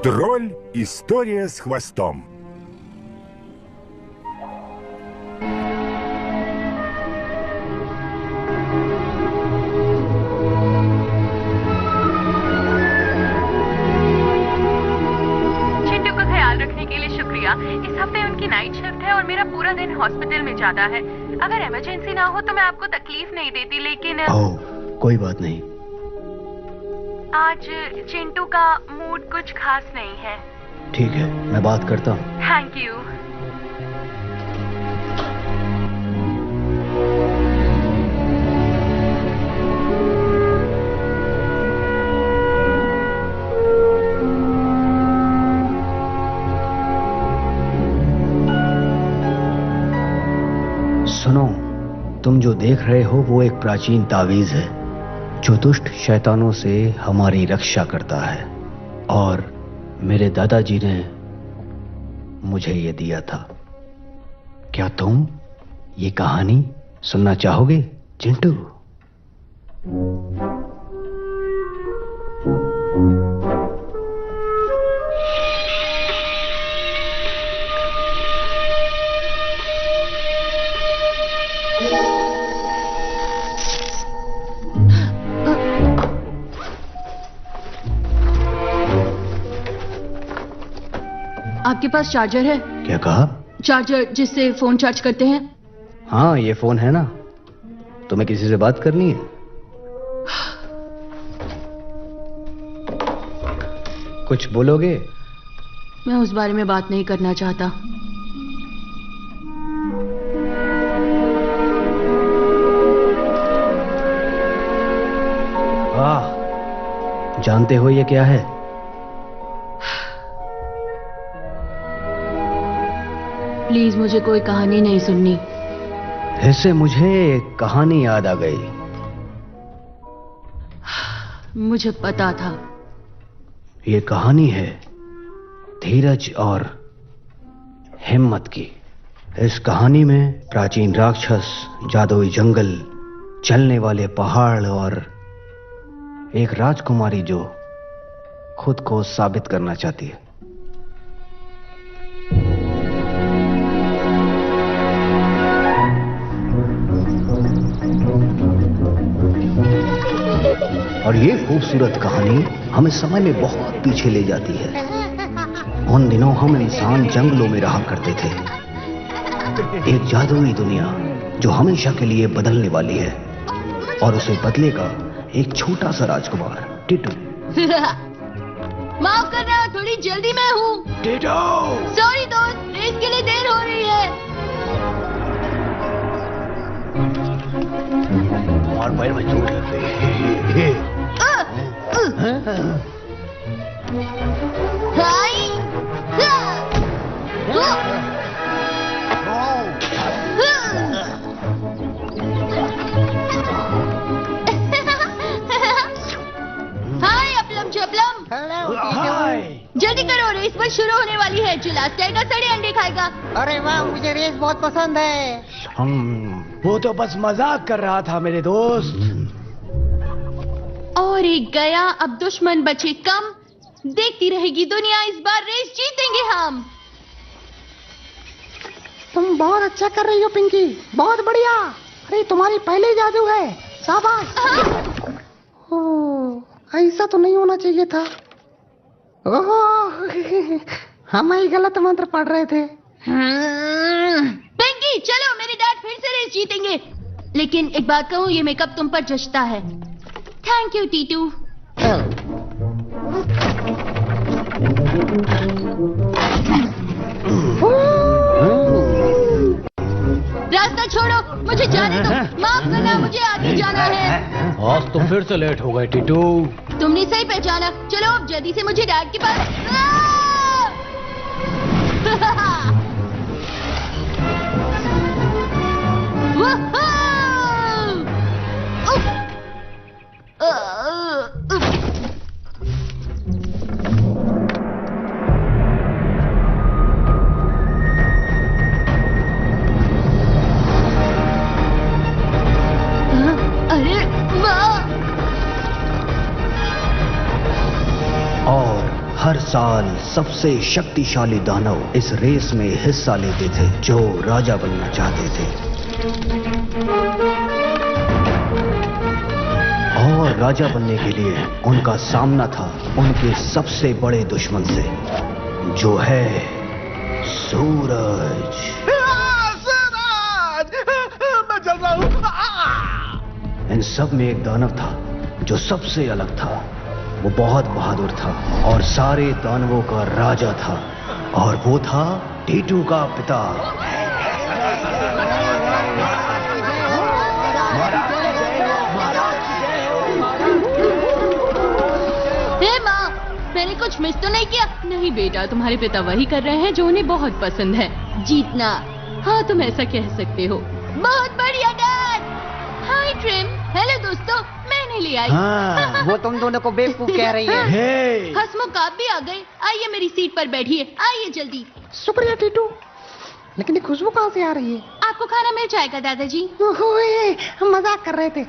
Тролль. История с хвостом. चिंटू का ख्याल रखने के लिए शुक्रिया। इस हफ्ते उनकी नाइट शिफ्ट है और मेरा पूरा दिन हॉस्पिटल में जाना है। अगर इमरजेंसी ना हो तो मैं आपको तकलीफ नहीं देती, लेकिन ओह, कोई बात नहीं। आज चिंटू का मूड कुछ खास नहीं है। ठीक है, मैं बात करता हूँ। Thank you. सुनो, तुम जो देख रहे हो वो एक प्राचीन तावीज है जो दुष्ट शैतानों से हमारी रक्षा करता है, और मेरे दादाजी ने मुझे ये दिया था। क्या तुम ये कहानी सुनना चाहोगे, चिंटू? आपके पास चार्जर है? क्या कहा? चार्जर जिससे फोन चार्ज करते हैं। हाँ, ये फोन है ना। तुम्हें किसी से बात करनी है? कुछ बोलोगे? मैं उस बारे में बात नहीं करना चाहता। वाह, जानते हो ये क्या है? प्लीज मुझे कोई कहानी नहीं सुननी। इससे मुझे एक कहानी याद आ गई। मुझे पता था। ये कहानी है धीरज और हिम्मत की। इस कहानी में प्राचीन राक्षस, जादुई जंगल, चलने वाले पहाड़ और एक राजकुमारी जो खुद को साबित करना चाहती है। और ये खूबसूरत कहानी हमें समय में बहुत पीछे ले जाती है। उन दिनों हम इंसान जंगलों में रहा करते थे। एक जादुई दुनिया जो हमेशा के लिए बदलने वाली है, और उसे बदलेगा एक छोटा सा राजकुमार, टिटू। माफ करना, थोड़ी जल्दी में हूँ। टिटू! सॉरी दोस्त, रेस के लिए देर हो रही है। और पैर में चोट लग गई। हाय अपलम चपलम। जल्दी करो, रेस बस शुरू होने वाली है। जो लास्ट आएगा सारे अंडे खाएगा। अरे वाह, मुझे रेस बहुत पसंद है। वो तो बस मजाक कर रहा था मेरे दोस्त। और एक गया, अब दुश्मन बचे कम। देखती रहेगी दुनिया, इस बार रेस जीतेंगे हम। तुम बहुत अच्छा कर रही हो पिंकी, बहुत बढ़िया। अरे तुम्हारी पहले जादू है, शाबाश। ओह, ऐसा तो नहीं होना चाहिए था। ओह, हम ही गलत मंत्र पढ़ रहे थे। पिंकी चलो, मेरे डैड फिर से रेस जीतेंगे। लेकिन एक बात कहूँ, ये मेकअप तुम पर जचता है। Thank you Titu. रास्ता छोड़ो, मुझे जाने दो। माफ करना, मुझे आगे जाना है। आज तो फिर से लेट हो गए टीटू। तुमने सही पहचाना। चलो अब जल्दी से मुझे डैड के पास। साल सबसे शक्तिशाली दानव इस रेस में हिस्सा लेते थे जो राजा बनना चाहते थे। और राजा बनने के लिए उनका सामना था उनके सबसे बड़े दुश्मन से, जो है सूरज। सूरज! मैं जल रहा हूं। इन सब में एक दानव था जो सबसे अलग था। वो बहुत बहादुर था और सारे दानवों का राजा था, और वो था टीटू का पिता। हे माँ, मैंने कुछ मिस तो नहीं किया? नहीं बेटा, तुम्हारे पिता वही कर रहे हैं जो उन्हें बहुत पसंद है, जीतना। हाँ, तुम ऐसा कह सकते हो। बहुत बढ़िया डैड। हाय ट्रिम। हेलो दोस्तों, मैंने ले आई। हाँ, वो तुम दोनों को बेवकूफ कह रही है। हे! हंसमुख आप भी आ गए। आइए मेरी सीट पर बैठिए, आइए जल्दी। शुक्रिया टीटू, लेकिन ये खुशबू कहाँ से आ रही है? आपको खाना मिल जाएगा दादाजी। ओए, हम मजाक कर रहे थे।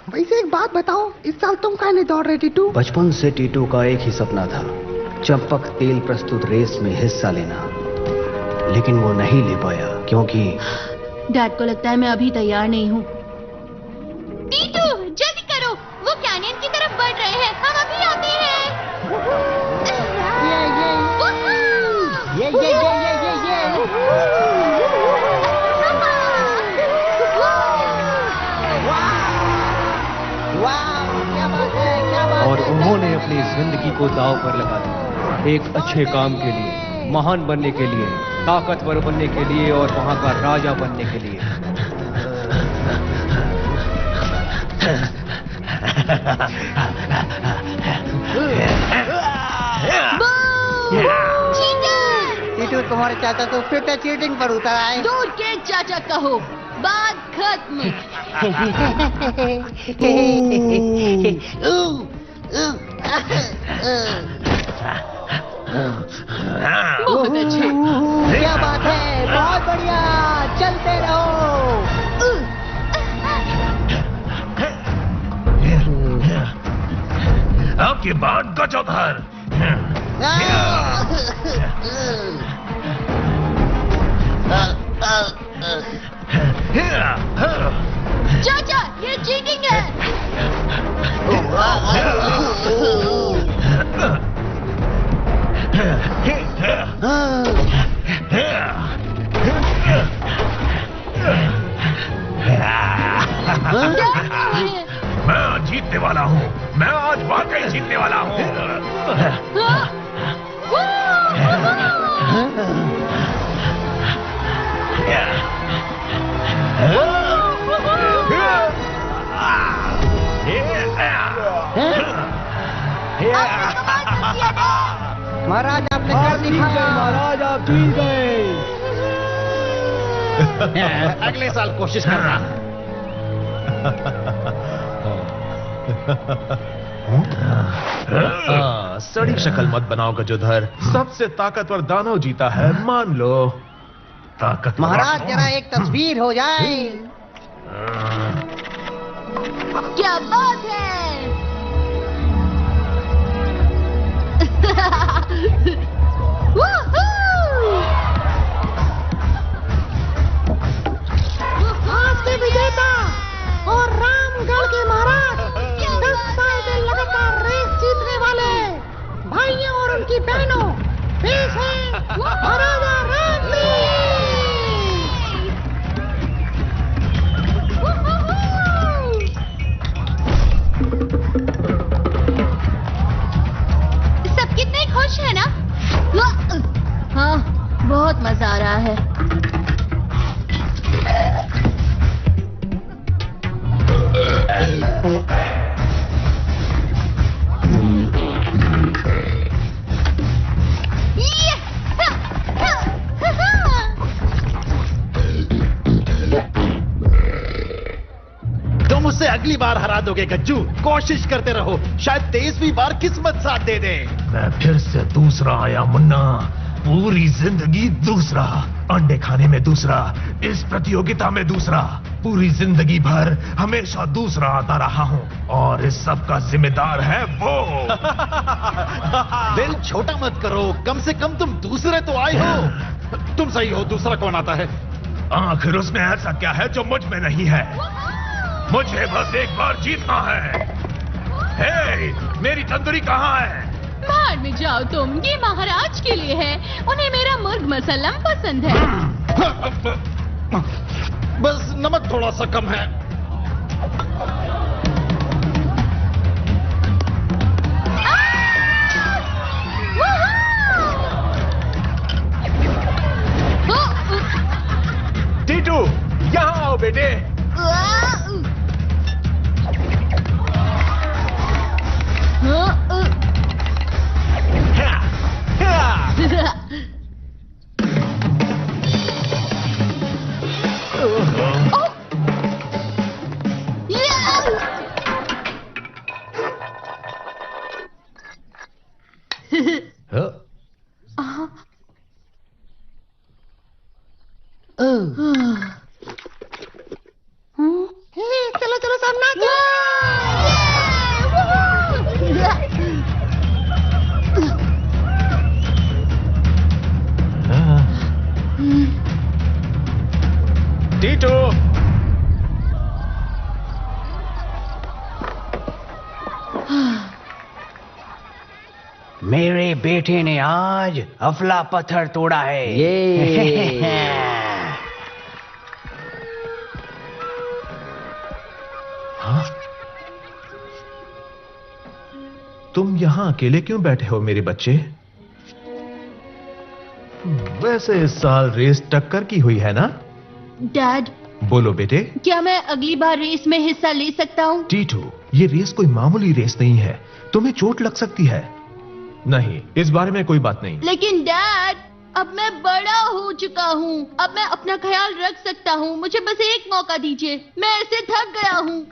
वैसे एक बात बताओ, इस साल तुम काहे नहीं दौड़ रहे टीटू? बचपन से टीटू का एक ही सपना था, चंपक तेल प्रस्तुत रेस में हिस्सा लेना, लेकिन वो नहीं ले पाया क्योंकि डैड को लगता है मैं अभी तैयार नहीं हूँ। टीटू जल्दी करो, वो कैनियन की तरफ बढ़ रहे हैं, हम अभी आते हैं। और उन्होंने अपनी जिंदगी को दांव पर लगा दिया, एक अच्छे काम के लिए, महान बनने के लिए, ताकतवर बनने के लिए और वहां का राजा बनने के लिए। टीटू, तुम्हारे चाचा तो फिर से चीटिंग पर उतर आए। दूर के चाचा कहो, बात खत्म। बहुत अच्छे। क्या बात है, बहुत बढ़िया, चलते रहो। आपके बाद गजोधर। चाचा, ये चीटिंग है। मैं आज जीतने वाला हूँ, मैं आज वाकई जीतने वाला हूँ। महाराज, आपने कर दिखाया। महाराज आप जीत गए। अगले साल कोशिश करना। सड़ी शक्ल मत बनाओ गजोधर, सबसे ताकतवर दानव जीता है, मान लो। ताकतवर महाराज, जरा एक तस्वीर हो जाए। क्या बात है। आज के विजेता और रामगढ़ के महाराज, 10 साल से लगातार रेस जीतने वाले भाइयों और उनकी बहनों, पेश है महाराजा रामवीर। सब कितने खुश हैं ना? हाँ, बहुत मजा आ रहा है। तुम उससे अगली बार हरा दोगे गज्जू, कोशिश करते रहो, शायद 23वीं बार किस्मत साथ दे दे। मैं फिर से दूसरा आया मुन्ना, पूरी जिंदगी दूसरा, अंडे खाने में दूसरा, इस प्रतियोगिता में दूसरा। पूरी जिंदगी भर हमेशा दूसरा आता रहा हूँ और इस सब का जिम्मेदार है वो। दिल छोटा मत करो, कम से कम तुम दूसरे तो आए हो। तुम सही हो, दूसरा कौन आता है? आखिर उसमें ऐसा क्या है जो मुझ में नहीं है? मुझे बस एक बार जीतना है। हे, मेरी तंदूरी कहाँ है? बाहर में जाओ तुम, ये महाराज के लिए है, उन्हें मेरा मुर्ग मसल्लम पसंद है। बस नमक थोड़ा सा कम है। टीटू, यहाँ आओ बेटे। चलो चलो सब नाचो। टीटू, मेरे बेटे ने आज अफला पत्थर तोड़ा है। ये हाँ? तुम यहाँ अकेले क्यों बैठे हो मेरे बच्चे? वैसे इस साल रेस टक्कर की हुई है ना? डैड, बोलो बेटे। क्या मैं अगली बार रेस में हिस्सा ले सकता हूँ? टीटू, ये रेस कोई मामूली रेस नहीं है, तुम्हें चोट लग सकती है। नहीं, इस बारे में कोई बात नहीं। लेकिन डैड, अब मैं बड़ा हो चुका हूँ, अब मैं अपना ख्याल रख सकता हूँ, मुझे बस एक मौका दीजिए, मैं ऐसे थक गया हूँ।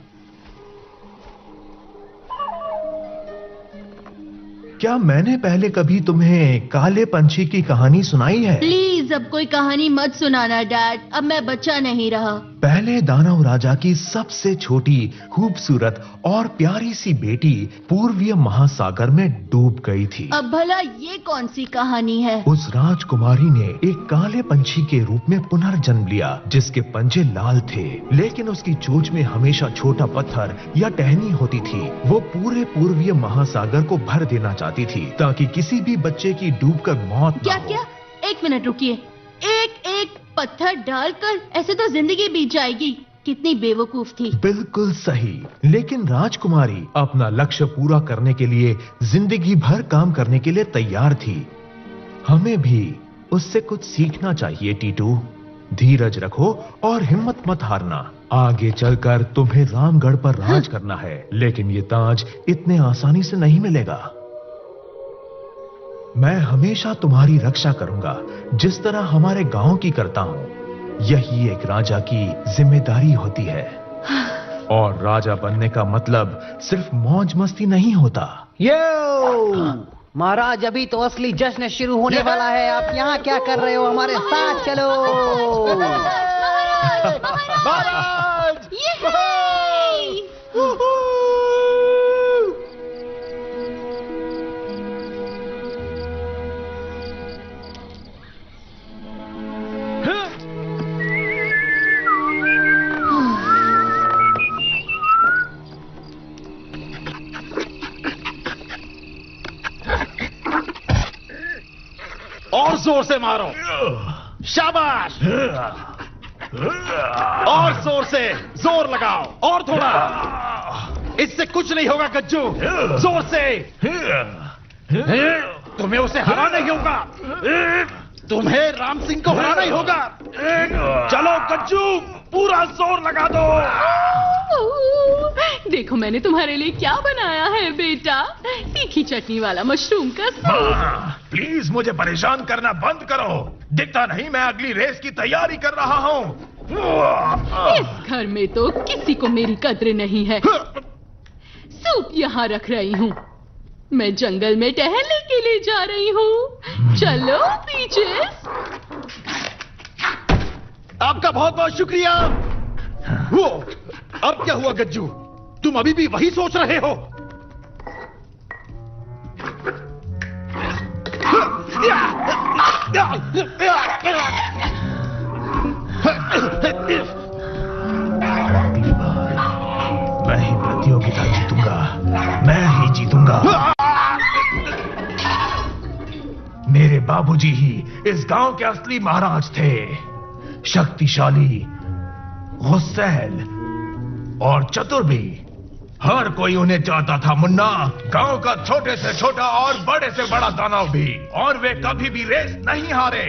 क्या मैंने पहले कभी तुम्हें काले पंछी की कहानी सुनाई है? प्लीज अब कोई कहानी मत सुनाना डैड, अब मैं बच्चा नहीं रहा। पहले दानव राजा की सबसे छोटी, खूबसूरत और प्यारी सी बेटी पूर्वीय महासागर में डूब गई थी। अब भला ये कौन सी कहानी है? उस राजकुमारी ने एक काले पंछी के रूप में पुनर्जन्म लिया, जिसके पंजे लाल थे, लेकिन उसकी चोंच में हमेशा छोटा पत्थर या टहनी होती थी। वो पूरे पूर्वीय महासागर को भर देना चाहती थी ताकि किसी भी बच्चे की डूबकर मौत न क्या हो। क्या? एक मिनट रुकिए, एक पत्थर डालकर ऐसे तो जिंदगी बीत जाएगी। कितनी बेवकूफ थी। बिल्कुल सही, लेकिन राजकुमारी अपना लक्ष्य पूरा करने के लिए जिंदगी भर काम करने के लिए तैयार थी। हमें भी उससे कुछ सीखना चाहिए टीटू। धीरज रखो और हिम्मत मत हारना। आगे चलकर तुम्हें रामगढ़ पर राज करना है, लेकिन ये ताज इतने आसानी से नहीं मिलेगा। मैं हमेशा तुम्हारी रक्षा करूंगा, जिस तरह हमारे गांव की करता हूं। यही एक राजा की जिम्मेदारी होती है। और राजा बनने का मतलब सिर्फ मौज मस्ती नहीं होता। महाराज, अभी तो असली जश्न शुरू होने वाला है। आप यहाँ क्या कर रहे हो? हमारे साथ चलो। महाराज! और जोर से मारो। शाबाश। और जोर से, जोर लगाओ और थोड़ा। इससे कुछ नहीं होगा गज्जू, जोर से। तुम्हें उसे हराना ही होगा। तुम्हें राम सिंह को हराना ही होगा। चलो गज्जू, पूरा जोर लगा दो। देखो मैंने तुम्हारे लिए क्या बनाया है बेटा, तीखी चटनी वाला मशरूम का सूप। प्लीज मुझे परेशान करना बंद करो। दिखता नहीं मैं अगली रेस की तैयारी कर रहा हूँ। इस घर में तो किसी को मेरी कद्र नहीं है। सूप यहाँ रख रही हूँ, मैं जंगल में टहलने के लिए जा रही हूँ। चलो पीछे। आपका बहुत बहुत शुक्रिया। वो अब क्या हुआ गज्जू? तुम अभी भी वही सोच रहे हो? मैं ही प्रतियोगिता जीतूंगा, मैं ही जीतूंगा। मेरे बाबूजी ही इस गांव के असली महाराज थे, शक्तिशाली, गुस्सैल और चतुर भी। हर कोई उन्हें चाहता था मुन्ना, गांव का छोटे से छोटा और बड़े से बड़ा दानव भी, और वे कभी भी रेस नहीं हारे।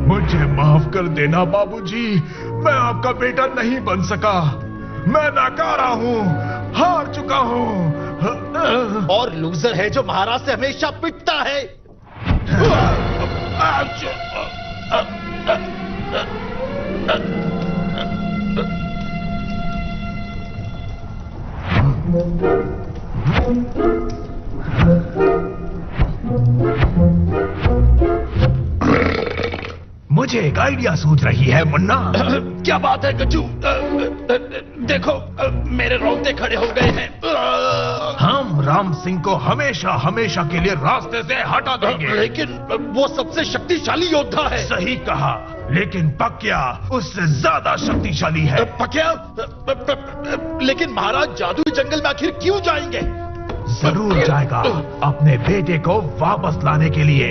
मुझे माफ कर देना बाबूजी, मैं आपका बेटा नहीं बन सका। मैं नाकारा हूं, हार चुका हूं। और लूजर है जो महाराज से हमेशा पिटता है। मुझे एक आइडिया सूझ रही है मुन्ना। क्या बात है गज्जू? देखो मेरे रोंगटे खड़े हो गए हैं। हम राम सिंह को हमेशा हमेशा के लिए रास्ते से हटा देंगे। लेकिन वो सबसे शक्तिशाली योद्धा है। सही कहा, लेकिन पक्या उससे ज्यादा शक्तिशाली है। पक्या? लेकिन महाराज जादुई जंगल में आखिर क्यों जाएंगे? जरूर जाएगा, अपने बेटे को वापस लाने के लिए।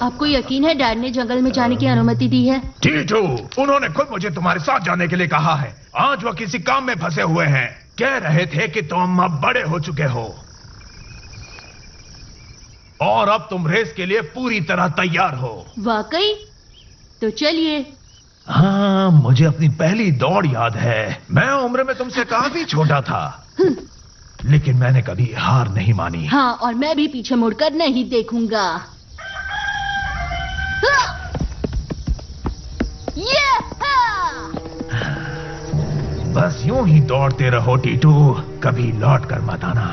आपको यकीन है डैड ने जंगल में जाने की अनुमति दी है? टीटू, उन्होंने खुद मुझे तुम्हारे साथ जाने के लिए कहा है। आज वो किसी काम में फंसे हुए हैं। कह रहे थे कि तुम अब बड़े हो चुके हो और अब तुम रेस के लिए पूरी तरह तैयार हो। वाकई? तो चलिए। हाँ, मुझे अपनी पहली दौड़ याद है। मैं उम्र में तुमसे काफी छोटा था, लेकिन मैंने कभी हार नहीं मानी। हाँ, और मैं भी पीछे मुड़कर नहीं देखूंगा। बस यूं ही दौड़ते रहो टीटू, कभी लौट कर मत आना।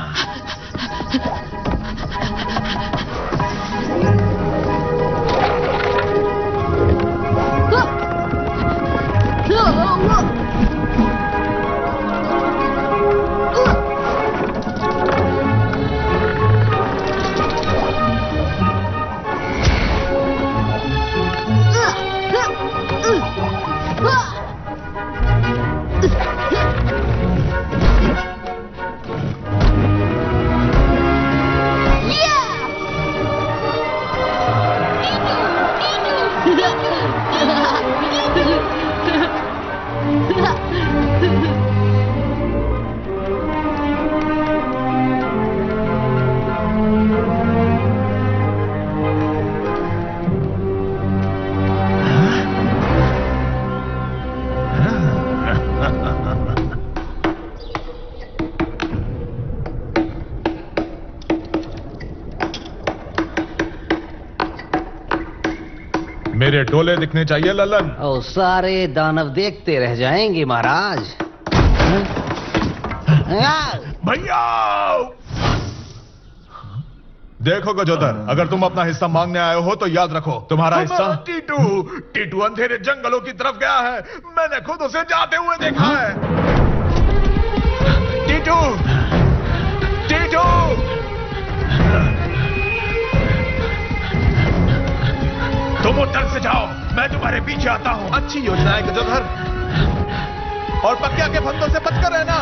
मेरे डोले दिखने चाहिए ललन। और सारे दानव देखते रह जाएंगे महाराज। भैया देखो गजोदर, अगर तुम अपना हिस्सा मांगने आए हो तो याद रखो तुम्हारा हिस्सा। टीटू अंधेरे जंगलों की तरफ गया है, मैंने खुद उसे जाते हुए देखा है। टीटू, टीटू, तुम उधर से जाओ, मैं तुम्हारे पीछे आता हूं। अच्छी योजना है गजोधर, और पक्या के फंदों से बचकर रहना।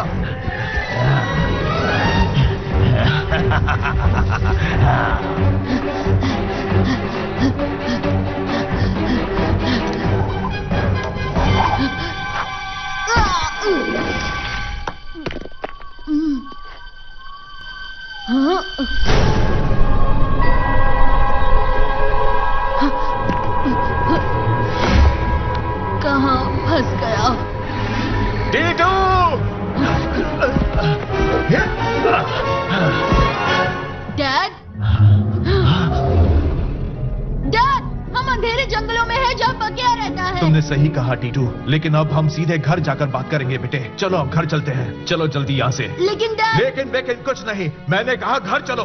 कहाँ फंस गया? टीटू! डैड? डैड, हम अंधेरे जंगलों में हैं जहाँ पक्या रहता है। तुमने सही कहा टीटू, लेकिन अब हम सीधे घर जाकर बात करेंगे बेटे। चलो अब घर चलते हैं, चलो जल्दी यहाँ से। लेकिन डैड। लेकिन कुछ नहीं, मैंने कहा घर चलो।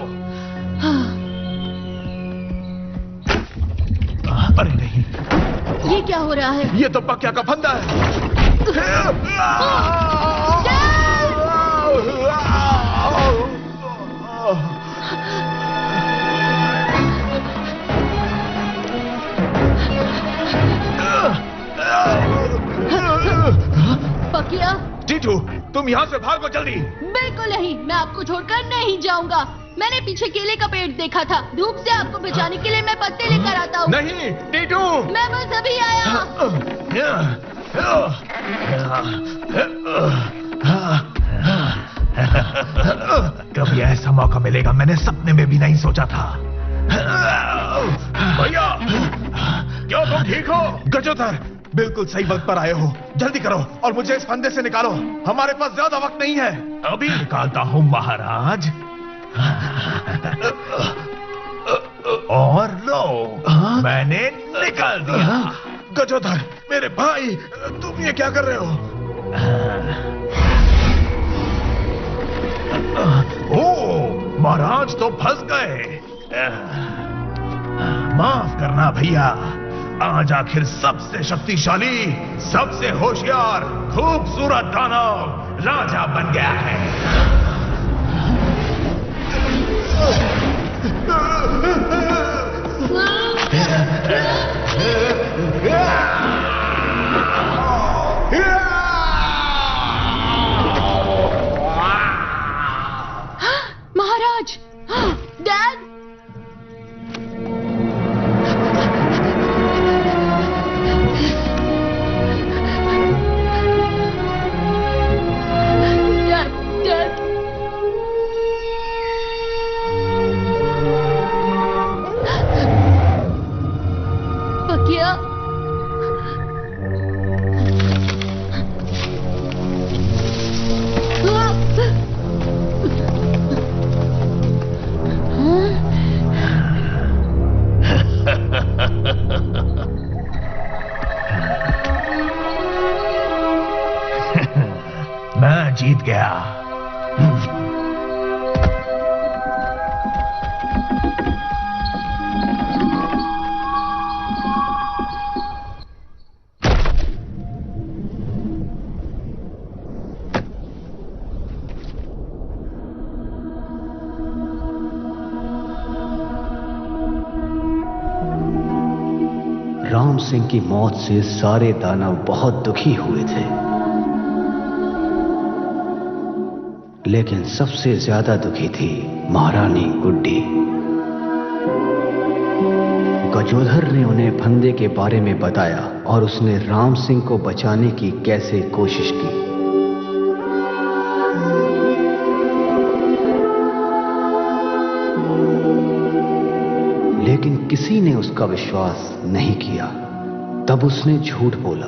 अरे नहीं, ये क्या हो रहा है? ये तो पक्या का फंदा है। पकिया, टीटू तुम यहाँ से भागो जल्दी। बिल्कुल नहीं, मैं आपको छोड़कर नहीं जाऊंगा। मैंने पीछे केले का पेड़ देखा था, धूप से आपको बचाने के लिए मैं पत्ते लेकर आता हूँ। नहीं टीटू, मैं बस अभी आया। कभी ऐसा मौका मिलेगा मैंने सपने में भी नहीं सोचा था। भैया, क्या तुम ठीक हो? गजोधर, बिल्कुल सही वक्त पर आए हो। जल्दी करो और मुझे इस फंदे से निकालो, हमारे पास ज्यादा वक्त नहीं है। अभी निकालता हूँ महाराज। और लो, मैंने निकाल दिया। गजोधर मेरे भाई, तुम ये क्या कर रहे हो? ओ महाराज तो फंस गए। माफ करना भैया, आज आखिर सबसे शक्तिशाली, सबसे होशियार, खूबसूरत दानव राजा बन गया है। महाराज, डैड। पकिया, मैं जीत गया। राम सिंह की मौत से सारे दानव बहुत दुखी हुए थे, लेकिन सबसे ज्यादा दुखी थी महारानी गुड्डी। गजोधर ने उन्हें फंदे के बारे में बताया और उसने राम सिंह को बचाने की कैसे कोशिश की। लेकिन किसी ने उसका विश्वास नहीं किया। तब उसने झूठ बोला,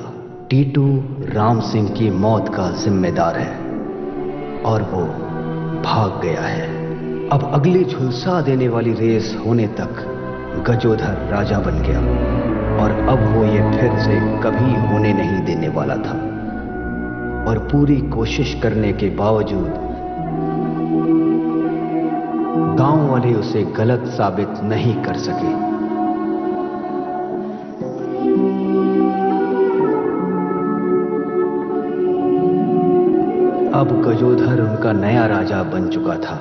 टीटू राम सिंह की मौत का जिम्मेदार है और वो भाग गया है। अब अगली झुलसा देने वाली रेस होने तक गजोधर राजा बन गया और अब वो ये फिर से कभी होने नहीं देने वाला था। और पूरी कोशिश करने के बावजूद गांव वाले उसे गलत साबित नहीं कर सके। अब गजोधर उनका नया राजा बन चुका था,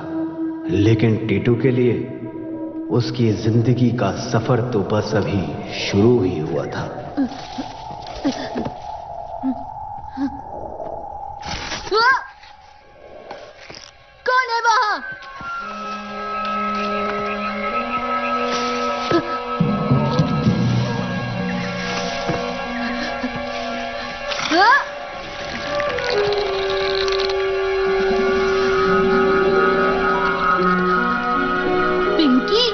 लेकिन टीटू के लिए उसकी जिंदगी का सफर तो बस अभी शुरू ही हुआ था। कौन है वहां? पिंकी,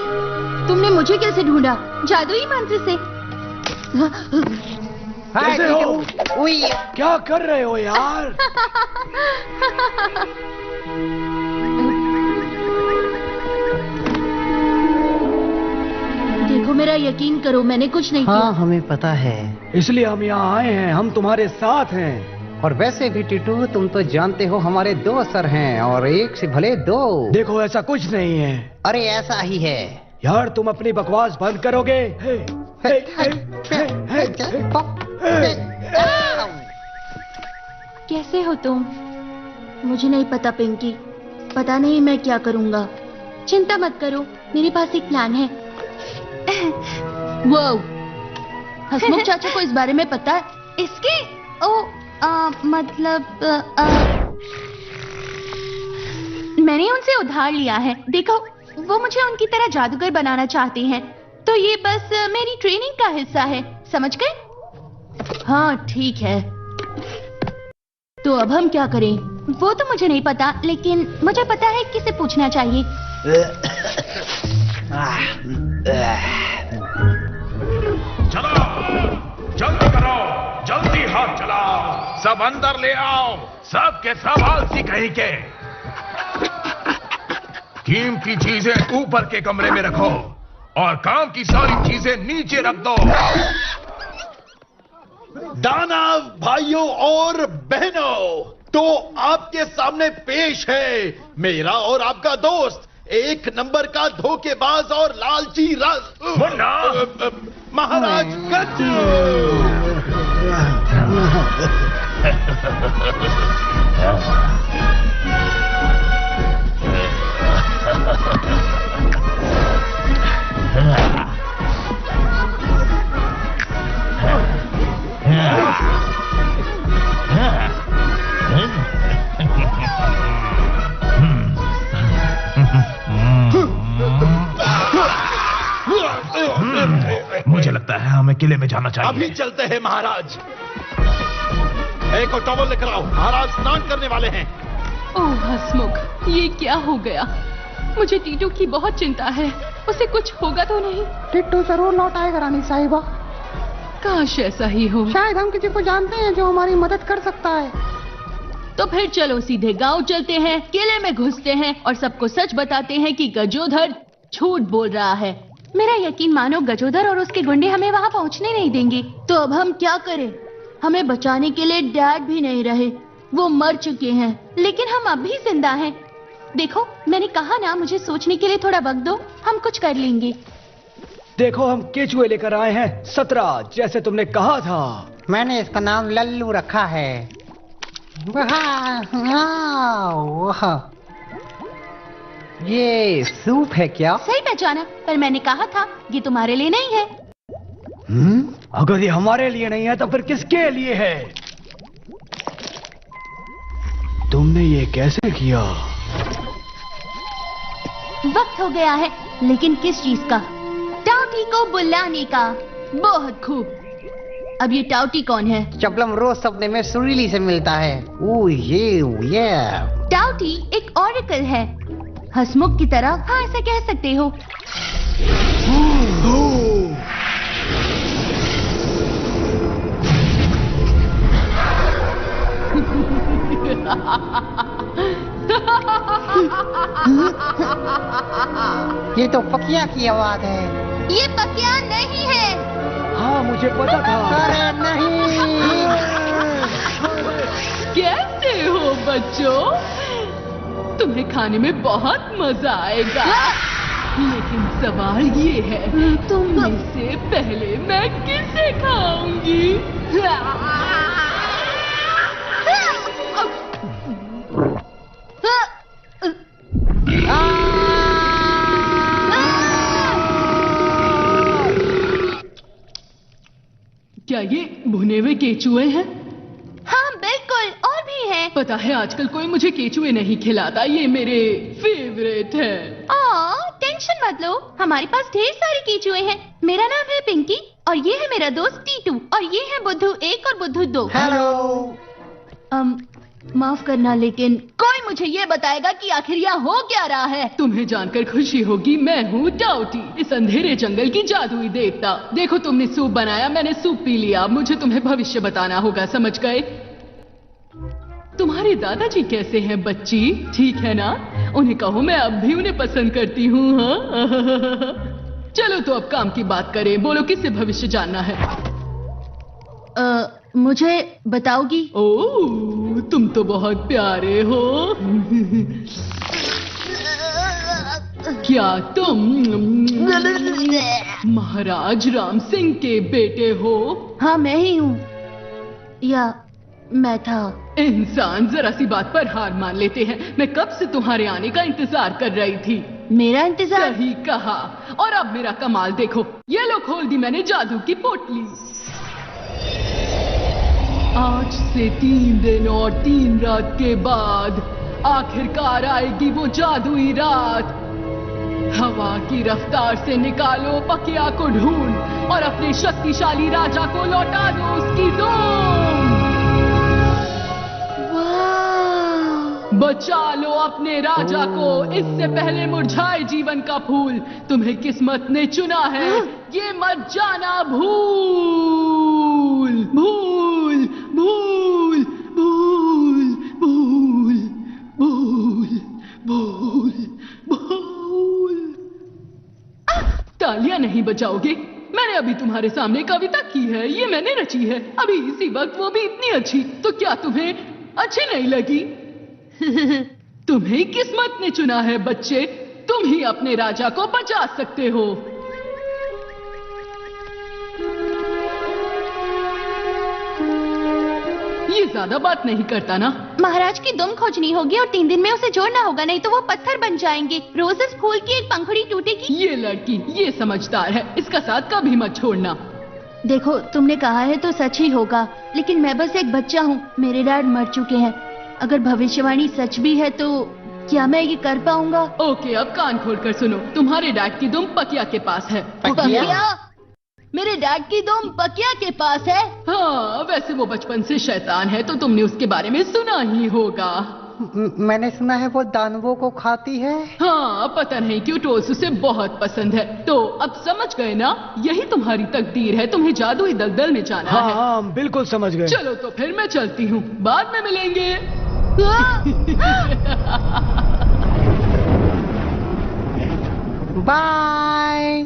तुमने मुझे कैसे ढूंढा? जादुई मंत्र से? कैसे हो? क्या कर रहे हो यार? देखो, मेरा यकीन करो, मैंने कुछ नहीं किया। हाँ, हमें पता है। इसलिए हम यहाँ आए हैं, हम तुम्हारे साथ हैं। और वैसे भी टीटू, तुम तो जानते हो हमारे 2 सर हैं और एक से भले 2। देखो ऐसा कुछ नहीं है। अरे ऐसा ही है यार, तुम अपनी बकवास बंद करोगे? कैसे हो तुम? मुझे नहीं पता पिंकी, पता नहीं मैं क्या करूंगा। चिंता मत करो, मेरे पास एक प्लान है। वो हसमुख चाचा को इस बारे में पता है? इसके मतलब मैंने उनसे उधार लिया है। देखो, वो मुझे उनकी तरह जादूगर बनाना चाहते हैं, तो ये बस मेरी ट्रेनिंग का हिस्सा है, समझ गए? हाँ ठीक है, तो अब हम क्या करें? वो तो मुझे नहीं पता, लेकिन मुझे पता है किसे पूछना चाहिए। चलो, जल्दी करो, जल्दी हाथ चलाओ, सब अंदर ले आओ, सब के सब आलसी कहीं के। कीमती चीजें ऊपर के कमरे में रखो और काम की सारी चीजें नीचे रख दो। दानव भाइयों और बहनों, तो आपके सामने पेश है मेरा और आपका दोस्त, 1 नंबर का धोखेबाज और लालची मुन्ना, महाराज गज्जू। मुझे लगता है हमें किले में जाना चाहिए। अभी चलते हैं महाराज। एक और टॉवल लेकर आओ, महाराज स्नान करने वाले हैं। ओह हसमुख, ये क्या हो गया? मुझे टीटू की बहुत चिंता है, उसे कुछ होगा तो नहीं? टिट्टू जरूर लौट आएगा रानी साहिबा। काश ऐसा ही हो। शायद हम किसी को जानते हैं जो हमारी मदद कर सकता है। तो फिर चलो सीधे गांव चलते हैं, किले में घुसते हैं और सबको सच बताते हैं कि गजोधर झूठ बोल रहा है। मेरा यकीन मानो, गजोधर और उसके गुंडे हमें वहां पहुंचने नहीं देंगे। तो अब हम क्या करें? हमें बचाने के लिए डैड भी नहीं रहे, वो मर चुके हैं। लेकिन हम अब भी जिंदा हैं। देखो, मैंने कहा ना, मुझे सोचने के लिए थोड़ा वक्त दो, हम कुछ कर लेंगे। देखो, हम केचुए लेकर आए हैं, 17, जैसे तुमने कहा था। मैंने इसका नाम लल्लू रखा है। ये सूप है क्या? सही पहचाना, पर मैंने कहा था ये तुम्हारे लिए नहीं है। अगर ये हमारे लिए नहीं है तो फिर किसके लिए है? तुमने ये कैसे किया? वक्त हो गया है, लेकिन किस चीज का? टाउटी को बुलाने का। बहुत खूब। अब ये टाउटी कौन है? चपलम रोज सपने में सुरीली से मिलता है। ये टाउटी एक ऑरेकल है, हसमुख की तरह। हाँ, ऐसा कह सकते हो। ये तो पकिया की आवाज है। ये पकिया नहीं है। हाँ, मुझे पता था। अरे नहीं। कैसे हो बच्चों? तुम्हें खाने में बहुत मजा आएगा, लेकिन सवाल ये है, तुम में से पहले मैं किसे खाऊंगी? क्या ये भुने हुए केचुए हैं? हाँ बिल्कुल, और भी हैं। पता है, आजकल कोई मुझे केचुए नहीं खिलाता, ये मेरे फेवरेट है। टेंशन मत लो, हमारे पास ढेर सारे केचुए हैं। मेरा नाम है पिंकी और ये है मेरा दोस्त टीटू और ये है बुद्धू 1 और बुद्धू 2। हेलो। माफ करना, लेकिन कोई मुझे ये बताएगा कि आखिर यहाँ हो क्या रहा है? तुम्हें जानकर खुशी होगी, मैं हूँ टाउटी, इस अंधेरे जंगल की जादुई देवता। देखो, तुमने सूप बनाया, मैंने सूप पी लिया, मुझे तुम्हें भविष्य बताना होगा, समझ गए? तुम्हारे दादाजी कैसे हैं बच्ची? ठीक है ना? उन्हें कहो मैं अब भी उन्हें पसंद करती हूँ। हाँ चलो तो अब काम की बात करें, बोलो किससे भविष्य जानना है? मुझे बताओगी? ओह, तुम तो बहुत प्यारे हो। क्या तुम महाराज राम सिंह के बेटे हो? हाँ, मैं ही हूँ, या मैं था। इंसान जरा सी बात पर हार मान लेते हैं। मैं कब से तुम्हारे आने का इंतजार कर रही थी। मेरा इंतजार? सही कहा। और अब मेरा कमाल देखो, ये लो खोल दी मैंने जादू की पोटली। आज से 3 दिन और 3 रात के बाद आखिरकार आएगी वो जादुई रात। हवा की रफ्तार से निकालो पकिया को ढूंढ और अपने शक्तिशाली राजा को लौटा दो उसकी धूम। बचा लो अपने राजा को, इससे पहले मुरझाए जीवन का फूल। तुम्हें किस्मत ने चुना है, ये मत जाना भूल। भूल भूल भूल भूल भूल भूल भूल। तालियां नहीं बजाओगे? मैंने अभी तुम्हारे सामने कविता की है, ये मैंने रची है अभी इसी वक्त, वो भी इतनी अच्छी। तो क्या तुम्हें अच्छी नहीं लगी? तुम्हें किस्मत ने चुना है बच्चे, तुम ही अपने राजा को बचा सकते हो। ये ज्यादा बात नहीं करता ना? महाराज की दुम खोजनी होगी और 3 दिन में उसे जोड़ना होगा, नहीं तो वो पत्थर बन जाएंगे। रोजेस फूल की एक पंखुड़ी टूटेगी। ये लड़की ये समझदार है, इसका साथ कभी मत छोड़ना। देखो, तुमने कहा है तो सच ही होगा, लेकिन मैं बस एक बच्चा हूँ। मेरे डैड मर चुके हैं। अगर भविष्यवाणी सच भी है तो क्या मैं ये कर पाऊंगा? ओके, अब कान खोलकर सुनो। तुम्हारे डैड की दुम पकिया के पास है। पकिया? मेरे डैड की दुम पकिया के पास है? हाँ, वैसे वो बचपन से शैतान है तो तुमने उसके बारे में सुना ही होगा। मैंने सुना है वो दानवों को खाती है। हाँ, पता नहीं क्यों टोल्स उसे बहुत पसंद है। तो अब समझ गए ना, यही तुम्हारी तकदीर है, तुम्हें जादुई दलदल में जाना है। हाँ, बिल्कुल समझ गए। चलो तो फिर मैं चलती हूँ, बाद में मिलेंगे। बाय।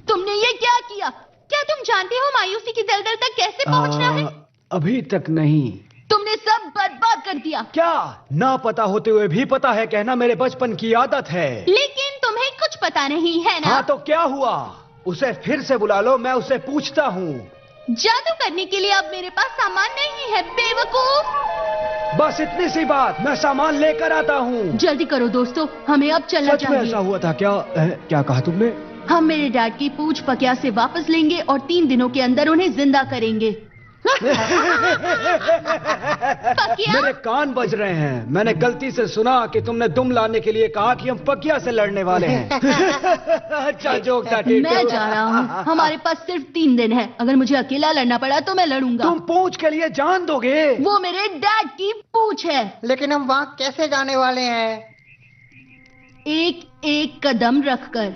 तुमने ये क्या किया? क्या तुम जानते हो मायूसी की दलदल तक कैसे पहुंचना है? अभी तक नहीं। तुमने सब बर्बाद कर दिया। क्या? ना पता होते हुए भी पता है कहना मेरे बचपन की आदत है। लेकिन तुम्हें कुछ पता नहीं है ना? हाँ, तो क्या हुआ? उसे फिर से बुला लो, मैं उससे पूछता हूँ। जादू करने के लिए अब मेरे पास सामान नहीं है, बेवकूफ। बस इतनी सी बात, मैं सामान लेकर आता हूँ। जल्दी करो दोस्तों, हमें अब चलना सच में चाहिए। ऐसा हुआ था क्या? क्या कहा तुमने? हम मेरे डैड की पूंछ पकिया से वापस लेंगे और 3 दिनों के अंदर उन्हें जिंदा करेंगे। पकिया? मेरे कान बज रहे हैं। मैंने गलती से सुना कि तुमने दुम लाने के लिए कहा कि हम पकिया से लड़ने वाले हैं। अच्छा जोक था टीटू। मैं जा रहा हूँ, हमारे पास सिर्फ 3 दिन है। अगर मुझे अकेला लड़ना पड़ा तो मैं लड़ूंगा। तुम पूंछ के लिए जान दोगे? वो मेरे डैड की पूंछ है। लेकिन हम वहाँ कैसे जाने वाले हैं? एक एक कदम रखकर।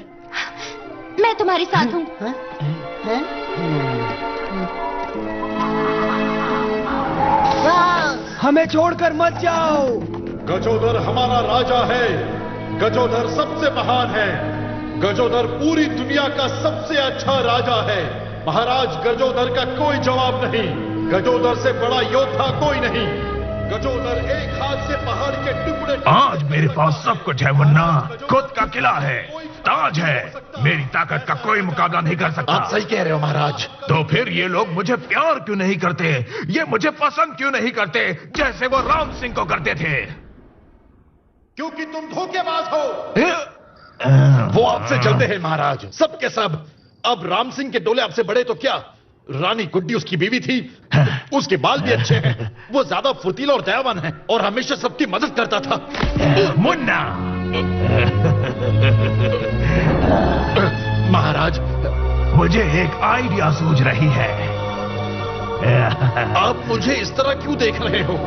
मैं तुम्हारे साथ हूँ। हमें छोड़कर मत जाओ। गजोदर हमारा राजा है। गजोदर सबसे महान है। गजोदर पूरी दुनिया का सबसे अच्छा राजा है। महाराज गजोदर का कोई जवाब नहीं। गजोदर से बड़ा योद्धा कोई नहीं। गजोदर एक हाथ से पहाड़ के टुकड़े। आज मेरे पास सब कुछ है मुन्ना। खुद का किला है, ताज है। मेरी ताकत का कोई मुकाबला नहीं कर सकता। आप सही कह रहे हो महाराज। तो फिर ये लोग मुझे प्यार क्यों नहीं करते? ये मुझे पसंद क्यों नहीं करते जैसे वो राम सिंह को करते थे? क्योंकि तुम धोखेबाज हो। वो आपसे चलते हैं महाराज, सब के सब। अब राम सिंह के डोले आपसे बड़े तो क्या, रानी गुड्डी उसकी बीवी थी। उसके बाल भी अच्छे हैं। वो ज्यादा फुर्तीला और दयावान है और हमेशा सबकी मदद करता था। मुन्ना, महाराज मुझे एक आइडिया सूझ रही है। आप मुझे इस तरह क्यों देख रहे हो?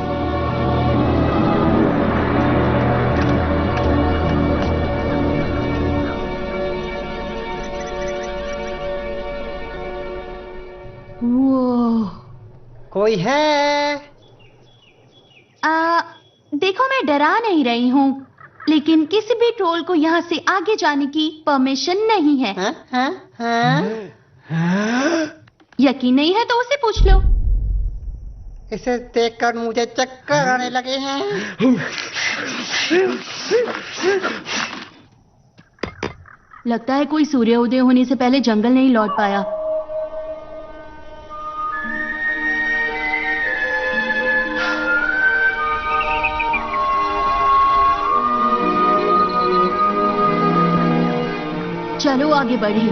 वो कोई है? देखो, मैं डरा नहीं रही हूँ, लेकिन किसी भी ट्रोल को यहाँ से आगे जाने की परमिशन नहीं है। हाँ? यकीन नहीं है तो उसे पूछ लो। इसे देखकर मुझे चक्कर आने लगे हैं। लगता है कोई सूर्योदय होने से पहले जंगल नहीं लौट पाया। चलो आगे बढ़े।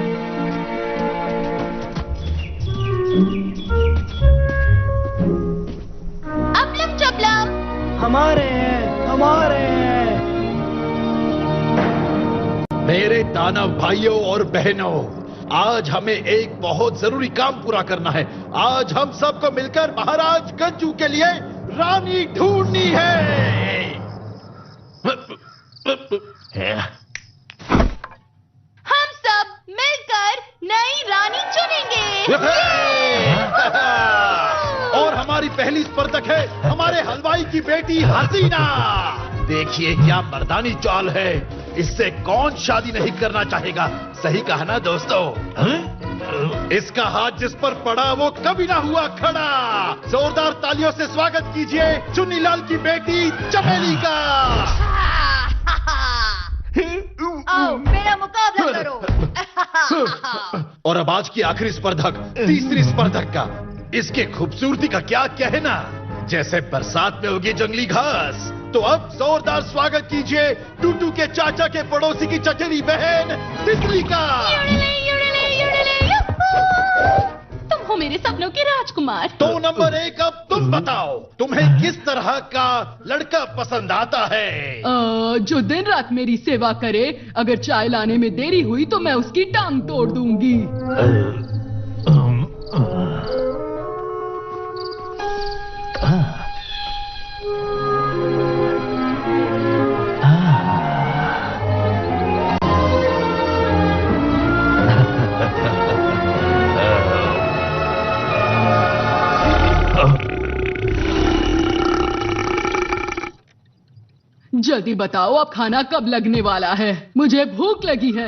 अपलम चपलम। हमारे हैं, हमारे हैं। मेरे दानव भाइयों और बहनों, आज हमें एक बहुत जरूरी काम पूरा करना है। आज हम सबको मिलकर महाराज गज्जू के लिए रानी ढूंढनी है। हम सब मिलकर नई रानी चुनेंगे। और हमारी पहली स्पर्धक है हमारे हलवाई की बेटी हसीना। देखिए क्या मर्दानी चाल है, इससे कौन शादी नहीं करना चाहेगा। सही कहा ना दोस्तों? इसका हाथ जिस पर पड़ा वो कभी ना हुआ खड़ा। जोरदार तालियों से स्वागत कीजिए चुन्नीलाल की बेटी चमेली का। आओ मेरा मुकाबला करो। और अब आज की आखिरी स्पर्धक, तीसरी स्पर्धक का, इसके खूबसूरती का क्या कहना, जैसे बरसात में उगी जंगली घास। तो अब जोरदार स्वागत कीजिए टूटू के चाचा के पड़ोसी की चचेरी बहन तितली का। तुम हो मेरे सपनों के राजकुमार। तो नंबर 1, अब तुम बताओ तुम्हें किस तरह का लड़का पसंद आता है? जो दिन रात मेरी सेवा करे। अगर चाय लाने में देरी हुई तो मैं उसकी टांग तोड़ दूंगी। जल्दी बताओ अब खाना कब लगने वाला है? मुझे भूख लगी है।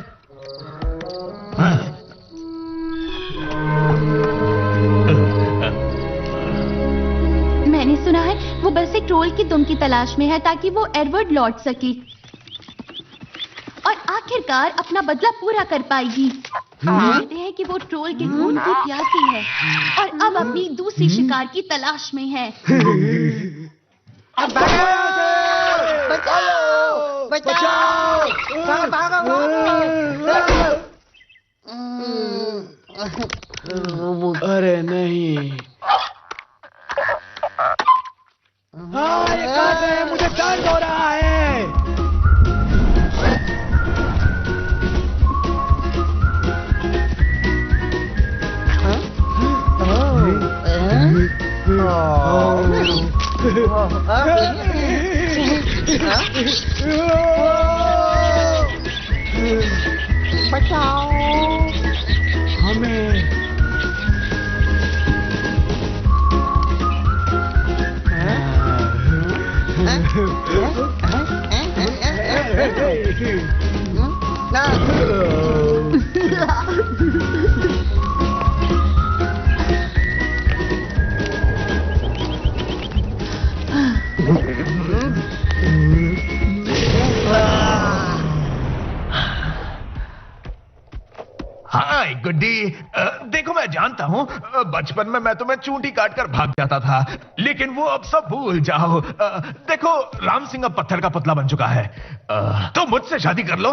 मैंने सुना है वो बस एक ट्रोल की दुम की तलाश में है ताकि वो एडवर्ड लौट सके और आखिरकार अपना बदला पूरा कर पाएगी। कहते हैं कि वो ट्रोल के खून की प्यासी है और अब अपनी दूसरी शिकार की तलाश में है। बचाओ! बचाओ! अरे नहीं। हाँ, ये काट रहे हैं, मुझे दर्द हो रहा है। बचाओ हमें। हाय गुड्डी, देखो मैं जानता हूँ बचपन में मैं तुम्हें चूंटी काटकर भाग जाता था, लेकिन वो अब सब भूल जाओ। देखो राम सिंह अब पत्थर का पुतला बन चुका है। तो मुझसे शादी कर लो।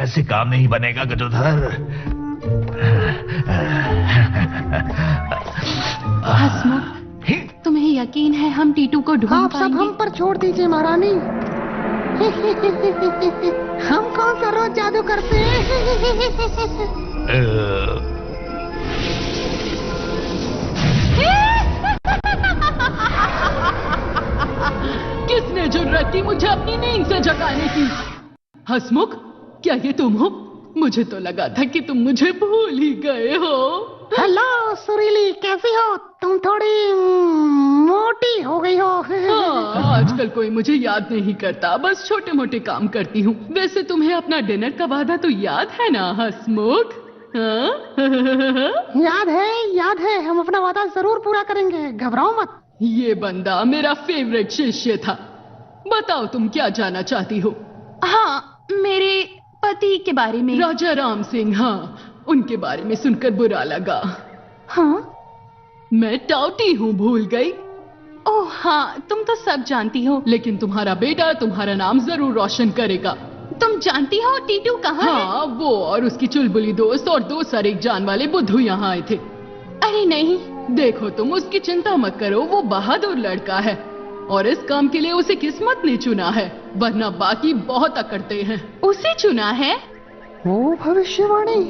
ऐसे काम नहीं बनेगा गजोधर। हसमुख, तुम्हें यकीन है हम टीटू को ढूंढ आप पाएंगे? सब हम पर छोड़ दीजिए महारानी। हम कौन सा रोज जादू करते हैं? किसने जुर्रत की मुझे अपनी नींद से जगाने की? हसमुख, क्या ये तुम हो? मुझे तो लगा था कि तुम मुझे भूल ही गए हो। हेलो सुरीली, कैसी हो तुम? थोड़ी मोटी हो गई हो। हाँ, आजकल कोई मुझे याद नहीं करता, बस छोटे मोटे काम करती हूँ। वैसे तुम्हें अपना डिनर का वादा तो याद है ना हसमुख? याद है, हम अपना वादा जरूर पूरा करेंगे, घबराओ मत। ये बंदा मेरा फेवरेट शिष्य था। बताओ तुम क्या जानना चाहती हो? हाँ, मेरे पति के बारे में। राजा राम सिंह, हाँ, उनके बारे में सुनकर बुरा लगा। हाँ? मैं टाउटी हूँ, भूल गई? ओह हाँ, तुम तो सब जानती हो। लेकिन तुम्हारा बेटा तुम्हारा नाम जरूर रोशन करेगा। तुम जानती हो टीटू कहाँ है? हाँ, वो और उसकी चुलबुली दोस्त और 2 सर 1 जान वाले बुद्धू यहाँ आए थे। अरे नहीं। देखो तुम उसकी चिंता मत करो, वो बहादुर लड़का है और इस काम के लिए उसे किस्मत ने चुना है, वरना बाकी बहुत अकड़ते हैं। उसे चुना है? ओ भविष्यवाणी,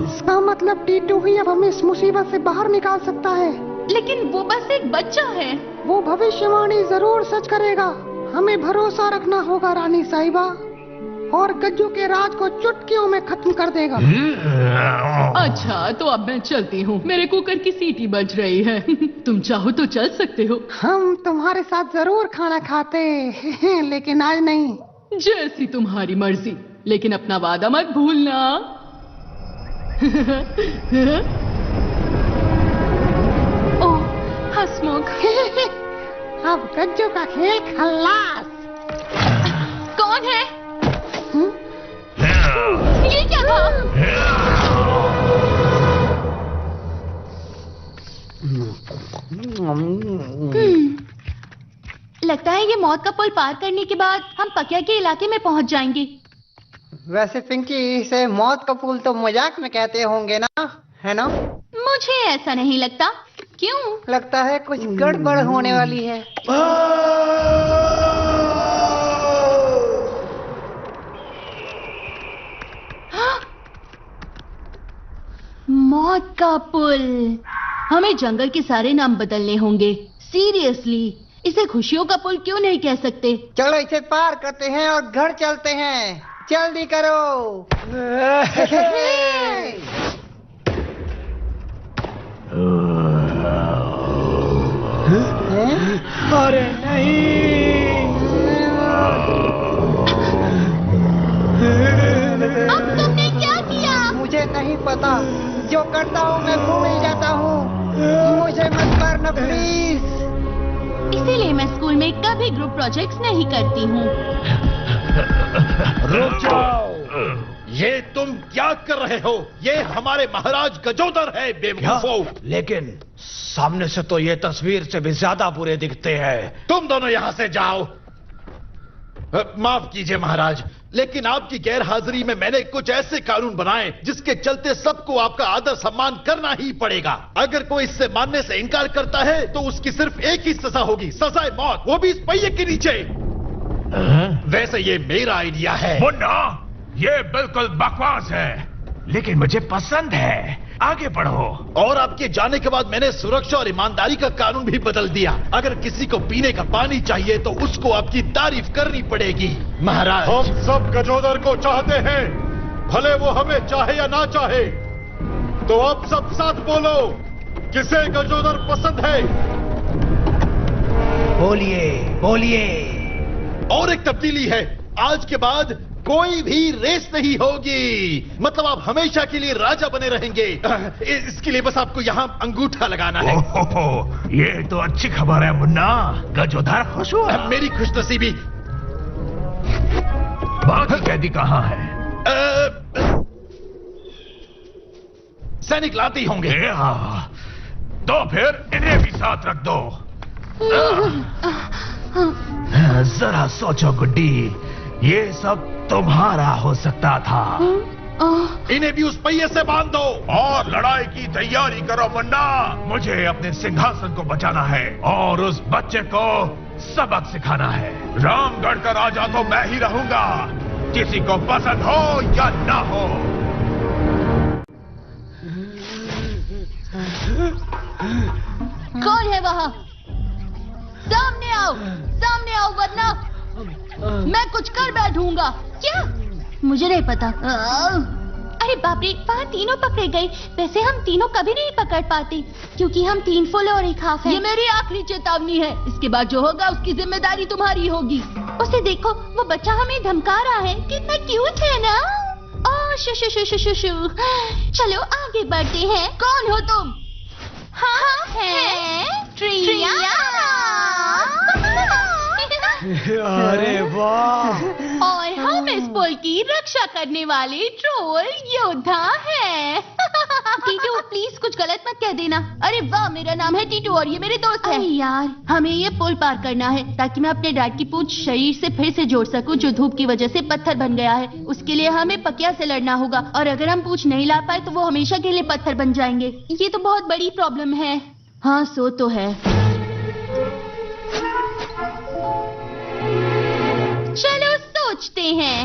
इसका मतलब टीटू ही अब हमें इस मुसीबत से बाहर निकाल सकता है। लेकिन वो बस एक बच्चा है। वो भविष्यवाणी जरूर सच करेगा, हमें भरोसा रखना होगा रानी साहिबा, और गज्जू के राज को चुटकियों में खत्म कर देगा। अच्छा, तो अब मैं चलती हूँ, मेरे कुकर की सीटी बज रही है। तुम चाहो तो चल सकते हो। हम तुम्हारे साथ जरूर खाना खाते, लेकिन आज नहीं। जैसी तुम्हारी मर्जी, लेकिन अपना वादा मत भूलना। ओह हसमुख। अब गज्जू का खेल खल्लास। कौन है? ये क्या था? लगता है ये मौत का पुल पार करने के बाद हम पकिया के इलाके में पहुंच जाएंगे। वैसे पिंकी, इसे मौत का पुल तो मजाक में कहते होंगे ना, है ना? मुझे ऐसा नहीं लगता। क्यों? लगता है कुछ गड़बड़ होने वाली है। मौत का पुल। हमें जंगल के सारे नाम बदलने होंगे। सीरियसली, इसे खुशियों का पुल क्यों नहीं कह सकते? चलो इसे पार करते हैं और घर चलते हैं, जल्दी करो। अरे नहीं। अब तुमने क्या किया? मुझे नहीं पता, जो करता हूँ मैं भूल जाता हूँ। मुझे मत मारना प्लीज। इसीलिए मैं स्कूल में कभी ग्रुप प्रोजेक्ट्स नहीं करती हूँ। रुक जाओ, ये तुम क्या कर रहे हो? ये हमारे महाराज गजोदर है, बेवकूफो। लेकिन सामने से तो ये तस्वीर से भी ज्यादा बुरे दिखते हैं। तुम दोनों यहां से जाओ। माफ कीजिए महाराज, लेकिन आपकी गैर हाजिरी में मैंने कुछ ऐसे कानून बनाए जिसके चलते सबको आपका आदर सम्मान करना ही पड़ेगा। अगर कोई इससे मानने से इनकार करता है तो उसकी सिर्फ एक ही सजा होगी, सजाए मौत, वो भी इस पहिए के नीचे। वैसे ये मेरा आइडिया है। मुन्ना, ये बिल्कुल बकवास है, लेकिन मुझे पसंद है। आगे बढ़ो। और आपके जाने के बाद मैंने सुरक्षा और ईमानदारी का कानून भी बदल दिया। अगर किसी को पीने का पानी चाहिए तो उसको आपकी तारीफ करनी पड़ेगी। महाराज, हम सब गजोदर को चाहते हैं, भले वो हमें चाहे या ना चाहे। तो अब सब साथ बोलो, किसे गजोदर पसंद है? बोलिए बोलिए। और एक तब्दीली है, आज के बाद कोई भी रेस नहीं होगी। मतलब आप हमेशा के लिए राजा बने रहेंगे। इसके लिए बस आपको यहाँ अंगूठा लगाना है। ये तो अच्छी खबर है मुन्ना, गजोदर खुश हुआ। मेरी खुशनसीबी। बाकी कैदी कहाँ है? सैनिक लाते होंगे। हाँ, तो फिर इन्हें भी साथ रख दो। जरा सोचो गुड्डी, ये सब तुम्हारा हो सकता था। इन्हें भी उस पहिए से बांध दो और लड़ाई की तैयारी करो मुन्ना। मुझे अपने सिंहासन को बचाना है और उस बच्चे को सबक सिखाना है। रामगढ़ का राजा तो मैं ही रहूंगा, किसी को पसंद हो या ना हो। कौन है वहाँ? सामने आओ, सामने आओ, वरना मैं कुछ कर बैठूंगा। क्या? मुझे नहीं पता। अरे बाप रे, वहाँ तीनों पकड़े गए। वैसे हम तीनों कभी नहीं पकड़ पाते, क्योंकि हम 3 फुल और 1 हाफ हैं। ये मेरी आखिरी चेतावनी है, इसके बाद जो होगा उसकी जिम्मेदारी तुम्हारी होगी। उसे देखो, वो बच्चा हमें धमका रहा है। कितना क्यूट है ना? ओह शु शु शु शु शु शु। चलो आगे बढ़ते हैं। कौन हो तुम? हम हैं ट्रियाना। अरे वाह! और हम इस पुल की रक्षा करने वाले ट्रोल योद्धा हैं। टीटू प्लीज कुछ गलत मत कह देना। अरे वाह, मेरा नाम है टीटू और ये मेरे दोस्त हैं। यार, हमें ये पुल पार करना है ताकि मैं अपने डैड की पूंछ शरीर से फिर से जोड़ सकूं जो धूप की वजह से पत्थर बन गया है। उसके लिए हमें पकिया से लड़ना होगा और अगर हम पूंछ नहीं ला पाए तो वो हमेशा के लिए पत्थर बन जाएंगे। ये तो बहुत बड़ी प्रॉब्लम है। हाँ, सो तो है। चलो सोचते हैं।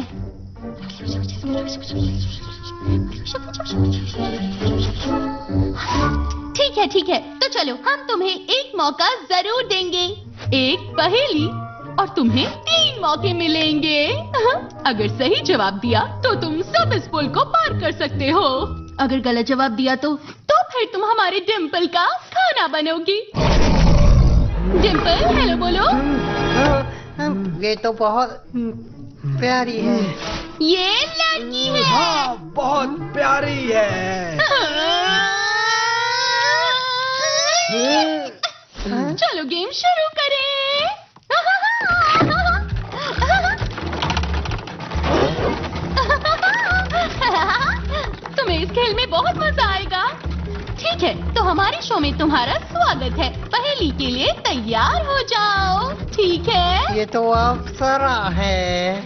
ठीक है, तो चलो हम तुम्हें एक मौका जरूर देंगे। एक पहेली और तुम्हें 3 मौके मिलेंगे। अगर सही जवाब दिया तो तुम सब इस पुल को पार कर सकते हो। अगर गलत जवाब दिया तो फिर तुम हमारे डिम्पल का खाना बनोगी। डिम्पल हेलो बोलो। ये तो बहुत प्यारी है। ये लड़की है। हाँ, बहुत प्यारी है। चलो गेम शुरू करें। तुम्हें इस खेल में बहुत मजा आएगा। ठीक है, तो हमारे शो में तुम्हारा स्वागत है। पहेली के लिए तैयार हो जाओ। ठीक है? ये तो अप्सरा है।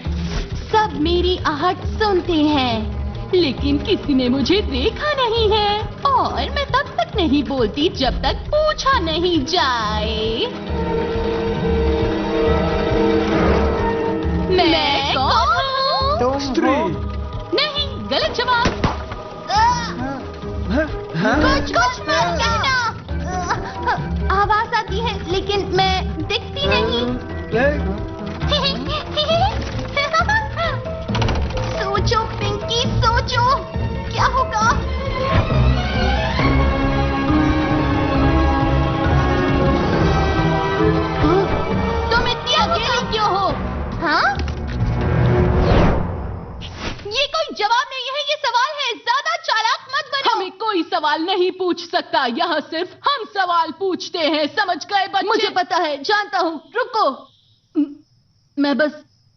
सब मेरी आहट सुनते हैं, लेकिन किसी ने मुझे देखा नहीं है और मैं तब तक नहीं बोलती जब तक पूछा नहीं जाए। मैं कौन हूँ? तुम नहीं, गलत जवाब। कुछ मत कहना। आवाज आती है लेकिन मैं दिखती नहीं। सोचो पिंकी, सोचो क्या होगा। तुम इतनी अकेली क्यों हो? हाँ, ये कोई जवाब नहीं है, ये सवाल है। ज्यादा चालाक मत बनो। हमें कोई सवाल नहीं पूछ सकता, यहाँ सिर्फ हम सवाल पूछते हैं, समझ गए बच्चे? मुझे पता है, जानता हूँ। रुको, मैं बस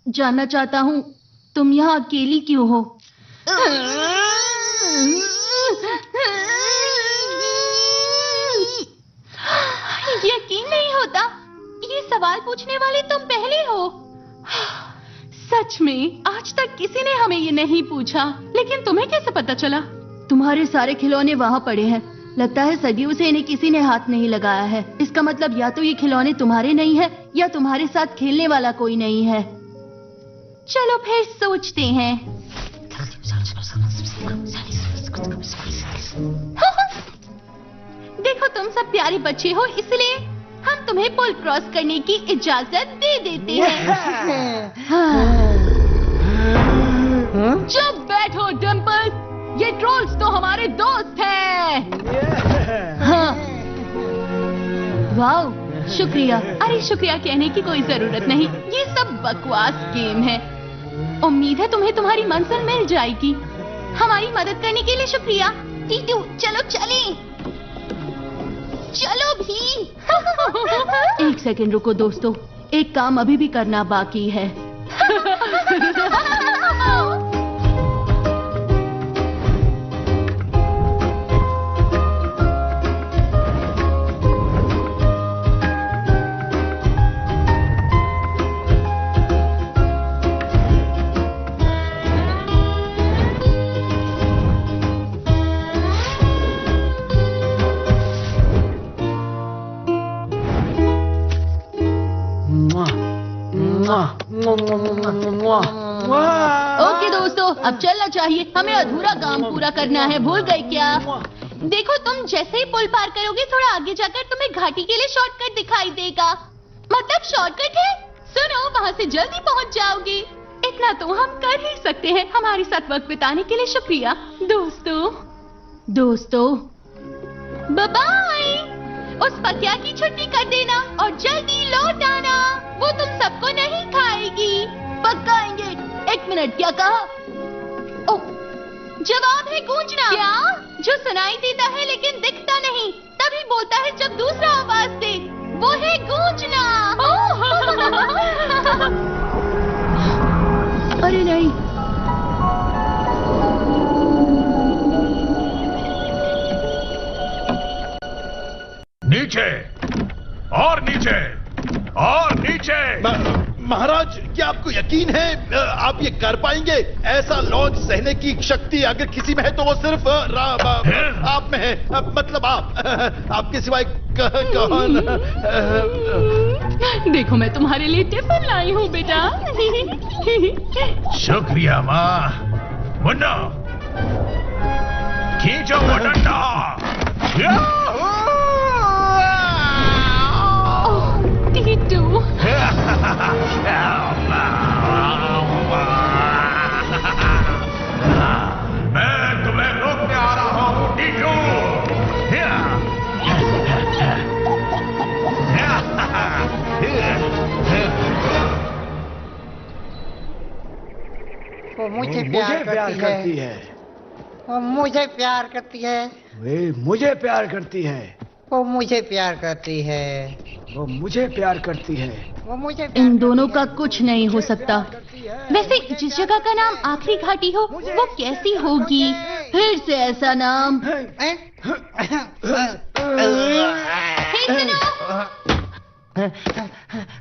जानना चाहता हूँ तुम यहाँ अकेली क्यों हो? यकीन नहीं होता, ये सवाल पूछने वाले तुम पहले हो। सच में आज तक किसी ने हमें ये नहीं पूछा, लेकिन तुम्हें कैसे पता चला? तुम्हारे सारे खिलौने वहाँ पड़े हैं। लगता है सदियों से इन्हें किसी ने हाथ नहीं लगाया है। इसका मतलब या तो ये खिलौने तुम्हारे नहीं है या तुम्हारे साथ खेलने वाला कोई नहीं है। चलो फिर सोचते हैं। देखो तुम सब प्यारे बच्चे हो, इसलिए हम तुम्हें पुल क्रॉस करने की इजाजत दे देते हैं। चुप बैठो डिम्पल, ये ट्रोल्स तो हमारे दोस्त हैं। हाँ। वाओ, शुक्रिया। अरे शुक्रिया कहने की कोई जरूरत नहीं, ये सब बकवास गेम है। उम्मीद है तुम्हें तुम्हारी मंजिल मिल जाएगी। हमारी मदद करने के लिए शुक्रिया। टीटू चलो चलें। चलो भी। एक सेकंड रुको दोस्तों, एक काम अभी भी करना बाकी है। ओके दोस्तों, अब चलना चाहिए। हमें अधूरा काम पूरा करना है, भूल गए क्या? देखो तुम जैसे ही पुल पार करोगे थोड़ा आगे जाकर तुम्हें घाटी के लिए शॉर्टकट दिखाई देगा। मतलब शॉर्टकट है, सुनो, वहाँ से जल्दी पहुँच जाओगे। इतना तो हम कर ही सकते हैं। हमारे साथ वक्त बिताने के लिए शुक्रिया दोस्तों। Bye bye. उस पकिया की छुट्टी कर देना और जल्दी लौट आना। वो तुम सबको नहीं खाएगी। पक्का आएंगे। 1 मिनट, क्या कहा? ओह, जवाब है गूंजना। क्या? जो सुनाई देता है लेकिन दिखता नहीं, तभी बोलता है जब दूसरा आवाज दे, वो है गूंजना। अरे नहीं, नीचे और नीचे और नीचे। महाराज, क्या आपको यकीन है आप ये कर पाएंगे? ऐसा लॉन्च सहने की शक्ति अगर किसी में है तो वो सिर्फ आप में है। मतलब आपके सिवाय कौन? देखो मैं तुम्हारे लिए टिफिन लाई हूँ बेटा। शुक्रिया माँ। मुन्ना, खींचो वो डंडा। टीटू, मैं तुम्हें रोकने आ रहा हूँ टीटू। वो मुझे प्यार करती है। वो मुझे प्यार करती है। वे मुझे प्यार करती है। वो मुझे प्यार करती है। वो मुझे प्यार करती है। वो मुझे इन दोनों का कुछ नहीं हो सकता। वैसे जिस जगह का नाम आखिरी घाटी हो वो कैसी होगी? फिर से ऐसा नाम।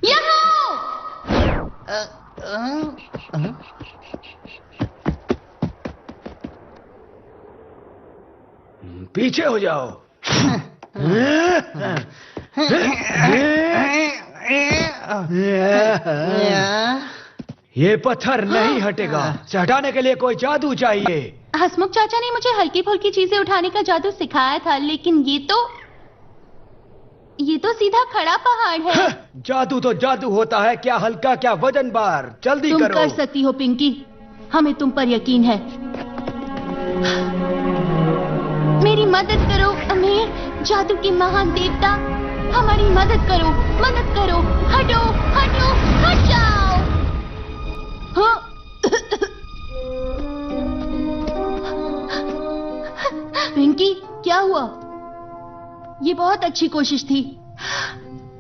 यहाँ पीछे हो जाओ। ये पत्थर नहीं हटेगा। हटाने के लिए कोई जादू चाहिए। हसमुख चाचा ने मुझे हल्की फुल्की चीजें उठाने का जादू सिखाया था, लेकिन ये तो सीधा खड़ा पहाड़ है। जादू तो जादू होता है, क्या हल्का क्या वजन बार। जल्दी तुम करो। कर सकती हो पिंकी, हमें तुम पर यकीन है। मेरी मदद करो अमीर, जादू के महान देवता, हमारी मदद करो, मदद करो। हटो हटो हट जाओ। हाँ। पिंकी, क्या हुआ? ये बहुत अच्छी कोशिश थी।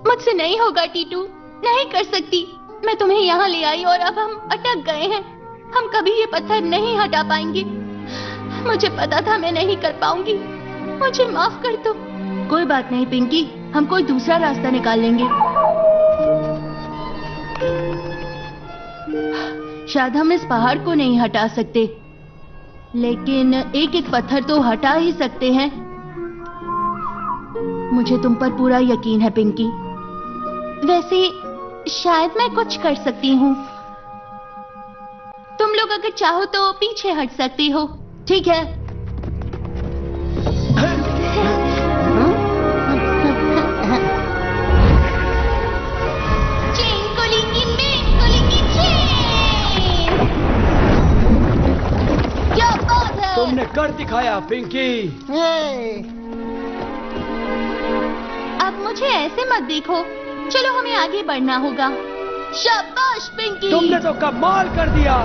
मुझसे नहीं होगा टीटू, नहीं कर सकती। मैं तुम्हें यहाँ ले आई और अब हम अटक गए हैं। हम कभी ये पत्थर नहीं हटा पाएंगे। मुझे पता था मैं नहीं कर पाऊंगी। मुझे माफ कर दो। कोई बात नहीं पिंकी, हम कोई दूसरा रास्ता निकाल लेंगे। शायद हम इस पहाड़ को नहीं हटा सकते, लेकिन एक एक पत्थर तो हटा ही सकते हैं। मुझे तुम पर पूरा यकीन है पिंकी। वैसे शायद मैं कुछ कर सकती हूँ। तुम लोग अगर चाहो तो पीछे हट सकती हो। ठीक है। चेन कोलिंगी, मेन कोलिंगी, चेन। क्या बात है? तुमने कर दिखाया पिंकी। अब मुझे ऐसे मत देखो। चलो हमें आगे बढ़ना होगा। शाबाश पिंकी। तुमने तो कमाल कर दिया।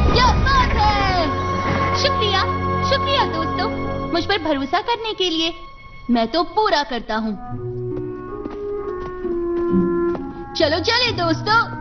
क्या बात है? शुक्रिया, शुक्रिया दोस्तों, मुझ पर भरोसा करने के लिए। मैं तो पूरा करता हूँ। चलो चले दोस्तों।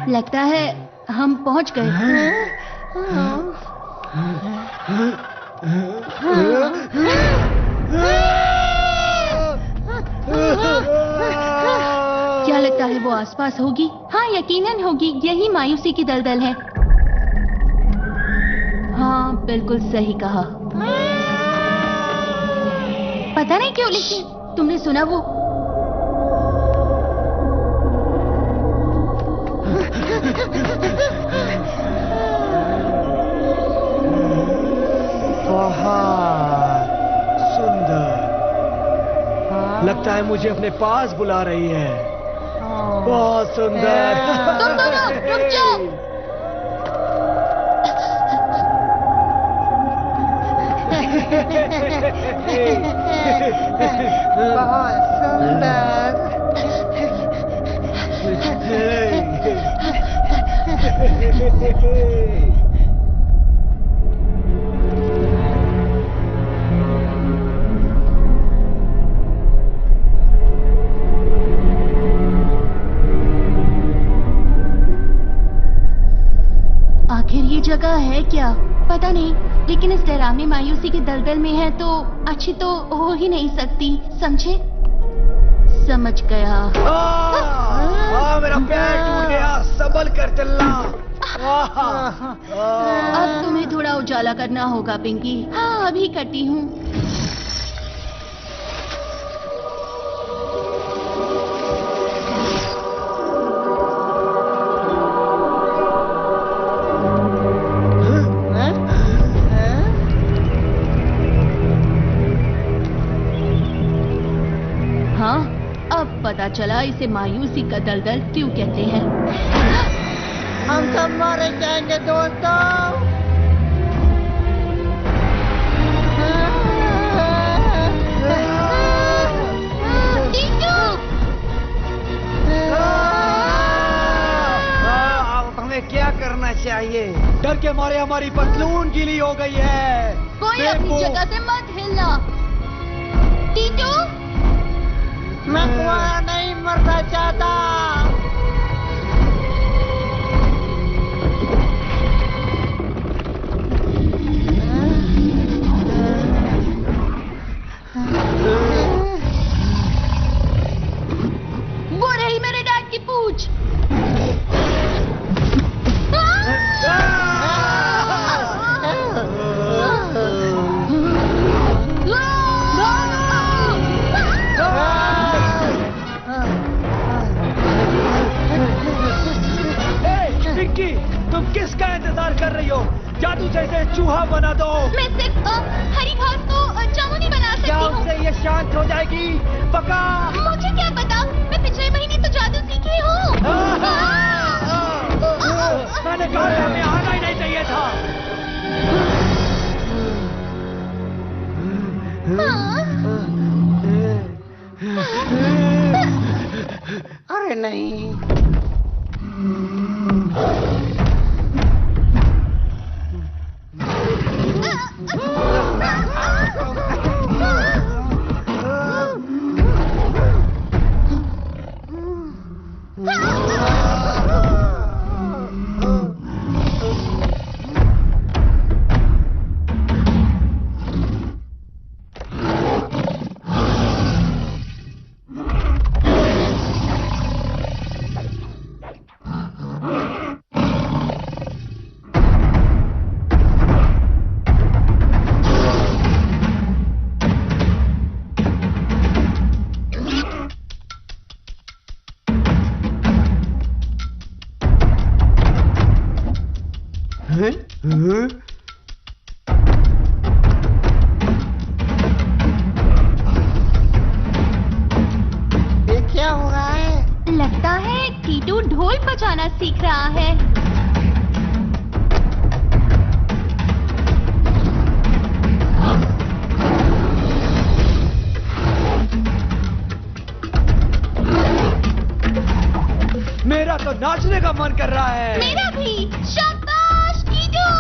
लगता है हम पहुंच गए। क्या लगता है वो आसपास होगी? हाँ यकीनन होगी, यही मायूसी की दलदल है। हाँ, बिल्कुल सही कहा। पता नहीं क्यों, लेकिन तुमने सुना वो? बहुत सुंदर। लगता है मुझे अपने पास बुला रही है। बहुत सुंदर। तुम दोनों रुक जाओ। बहुत सुंदर। आखिर ये जगह है क्या? पता नहीं, लेकिन इस डरावनी मायूसी के दलदल में है तो अच्छी तो हो ही नहीं सकती, समझे? समझ गया। मेरा पैर टूट गया, संभल कर चलना। अब तुम्हें थोड़ा उजाला करना होगा पिंकी। हाँ, अभी करती हूँ। पता चला इसे मायूसी का दलदल क्यों कहते हैं। हम सब मारे जाएंगे दोस्तों। अब हमें क्या करना चाहिए? डर के मारे हमारी पतलून गीली हो गई है। कोई अपनी जगह से मत हिलना। टीटू, मैं कुआं नहीं मरना चाहता। वो रही मेरे डैड की पूंछ। तुम किसका इंतजार कर रही हो? जादू जैसे चूहा बना दो। मैं सिर्फ हरी घास को जामुनी बना सकती हूँ। उससे ये शांत हो जाएगी? पक्का? मुझे क्या पता, मैं पिछले महीने तो जादू सीखी हूँ। मैंने कहा था, हमें आना ही नहीं चाहिए था। अरे नहीं। ये क्या हो रहा है? लगता है टीटू ढोल बजाना सीख रहा है। मेरा तो नाचने का मन कर रहा है। मेरा भी। शाबाश टीटू।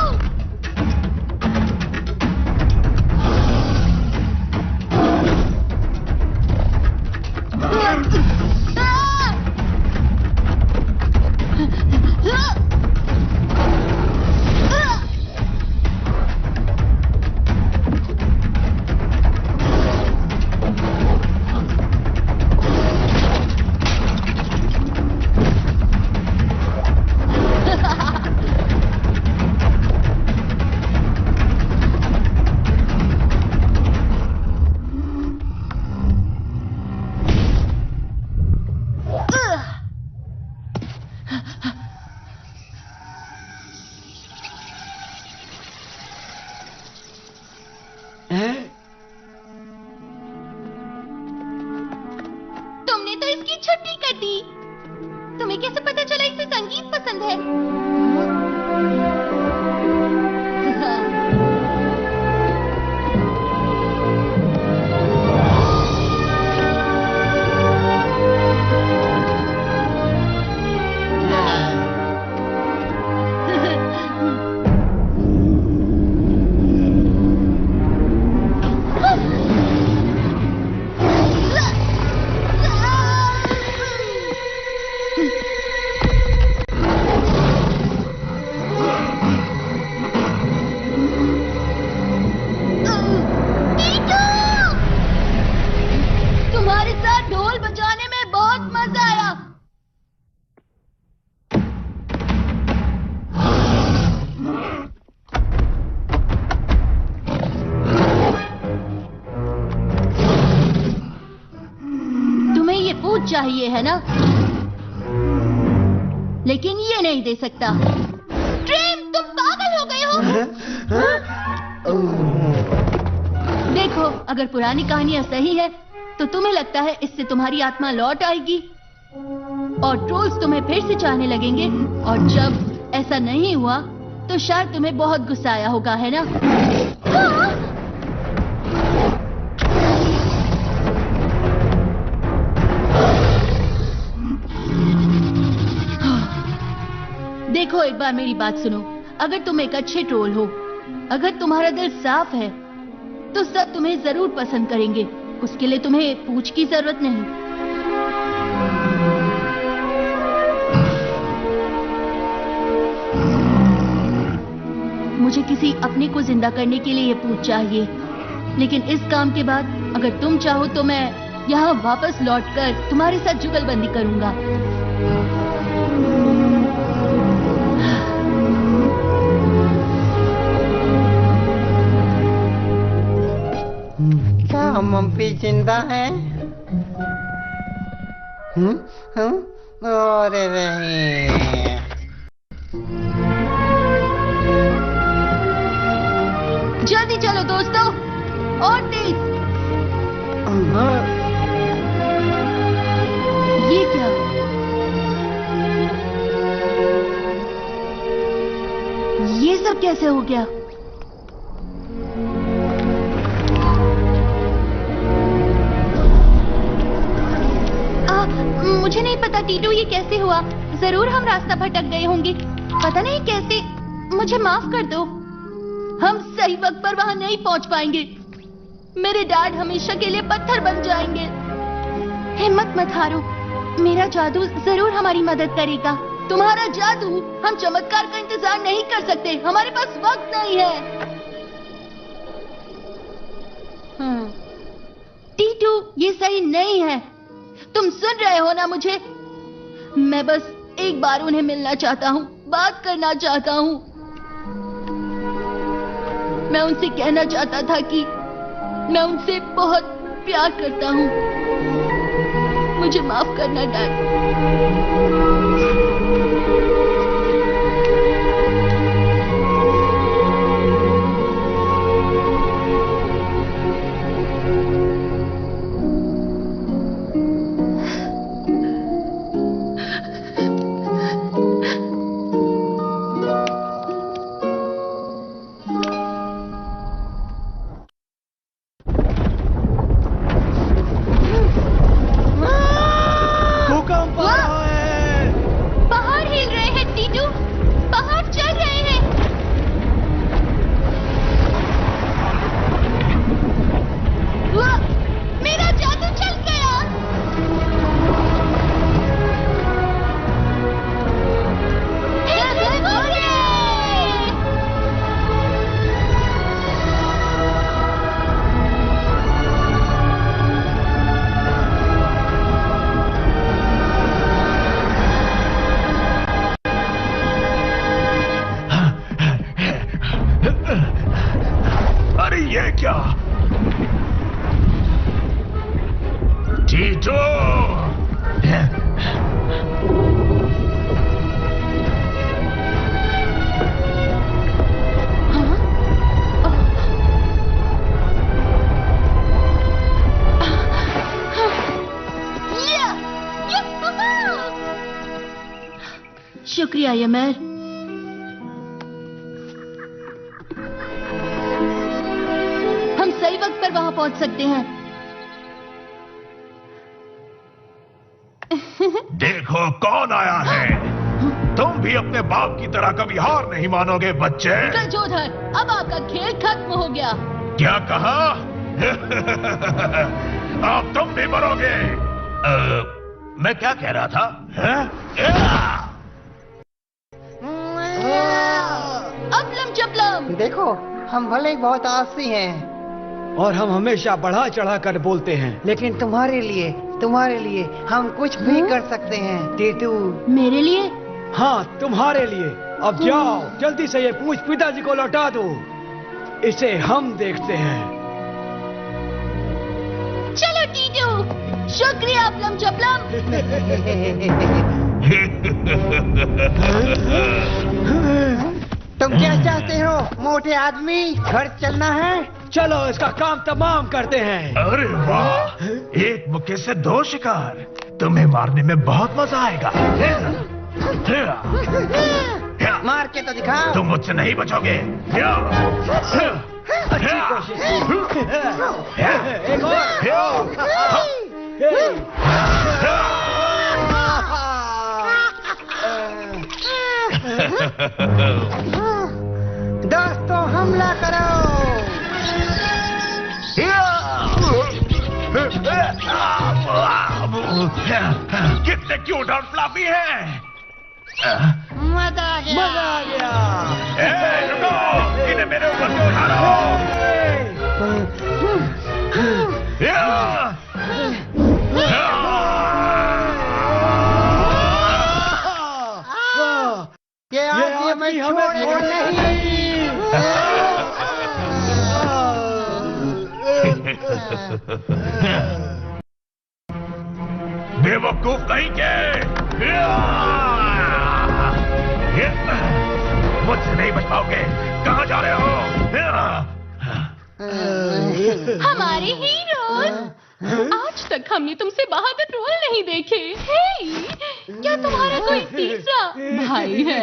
की छुट्टी कटी। तुम्हें कैसे पता चला इसे संगीत पसंद है? चाहिए है ना, लेकिन ये नहीं दे सकता। ट्रेन, तुम पागल हो गए हो? देखो, अगर पुरानी कहानियां सही है तो तुम्हें लगता है इससे तुम्हारी आत्मा लौट आएगी और ट्रोल्स तुम्हें फिर से चाहने लगेंगे, और जब ऐसा नहीं हुआ तो शायद तुम्हें बहुत गुस्सा आया होगा, है ना? देखो, एक बार मेरी बात सुनो। अगर तुम एक अच्छे ट्रोल हो, अगर तुम्हारा दिल साफ है, तो सब तुम्हें जरूर पसंद करेंगे। उसके लिए तुम्हें पूछ की जरूरत नहीं। मुझे किसी अपने को जिंदा करने के लिए ये पूछ चाहिए, लेकिन इस काम के बाद अगर तुम चाहो तो मैं यहाँ वापस लौटकर तुम्हारे साथ जुगलबंदी करूंगा। क्या मम्मी जिंदा है? अरे नहीं। जल्दी चलो दोस्तों, और तेज। ये क्या? ये सब कैसे हो गया? मुझे नहीं पता टीटू, ये कैसे हुआ। जरूर हम रास्ता भटक गए होंगे, पता नहीं कैसे। मुझे माफ कर दो, हम सही वक्त पर वहां नहीं पहुंच पाएंगे। मेरे डैड हमेशा के लिए पत्थर बन जाएंगे। हिम्मत मत हारो, मेरा जादू जरूर हमारी मदद करेगा। तुम्हारा जादू? हम चमत्कार का इंतजार नहीं कर सकते, हमारे पास वक्त नहीं है। टीटू, ये सही नहीं है। तुम सुन रहे हो ना मुझे? मैं बस एक बार उन्हें मिलना चाहता हूँ, बात करना चाहता हूँ। मैं उनसे कहना चाहता था कि मैं उनसे बहुत प्यार करता हूँ। मुझे माफ करना डैड। यमर। हम सही वक्त पर वहां पहुंच सकते हैं। देखो कौन आया है। तुम भी अपने बाप की तरह कभी हार नहीं मानोगे बच्चे। गजोधर, अब आपका खेल खत्म हो गया। क्या कहा? अब तुम भी मरोगे। मैं क्या कह रहा था? अपलम चपलम। देखो, हम भले ही बहुत आलसी हैं और हम हमेशा बढ़ा चढ़ा कर बोलते हैं, लेकिन तुम्हारे लिए हम कुछ भी कर सकते हैं टीटू। मेरे लिए? हाँ, तुम्हारे लिए। अब जाओ, जल्दी से ये पूछ पिताजी को लौटा दो। इसे हम देखते हैं। चलो टीटू, शुक्रिया अपलम चपलम। तुम क्या चाहते हो मोटे आदमी? घर चलना है? चलो इसका काम तमाम करते हैं। अरे वाह, एक मुक्के से दो शिकार। तुम्हें मारने में बहुत मजा आएगा। मार के तो दिखाओ। तुम मुझसे नहीं बचोगे। अच्छी कोशिश। एक दोस्तों, हमला करो। कितने क्यूट और फ्लफी हैं। मजा आ गया। रुको, इन्हें मेरे ऊपर क्यों उठा रहे हो? ये आदमी हमें छोड़ेगा नहीं। बेवकूफ कहीं के। मुझसे नहीं बच पाओगे। कहाँ जा रहे हो? हमारे हीरोज, आज तक हमने तुमसे बहादुर रोल नहीं देखे। हे, क्या तुम्हारा कोई तीसरा भाई है?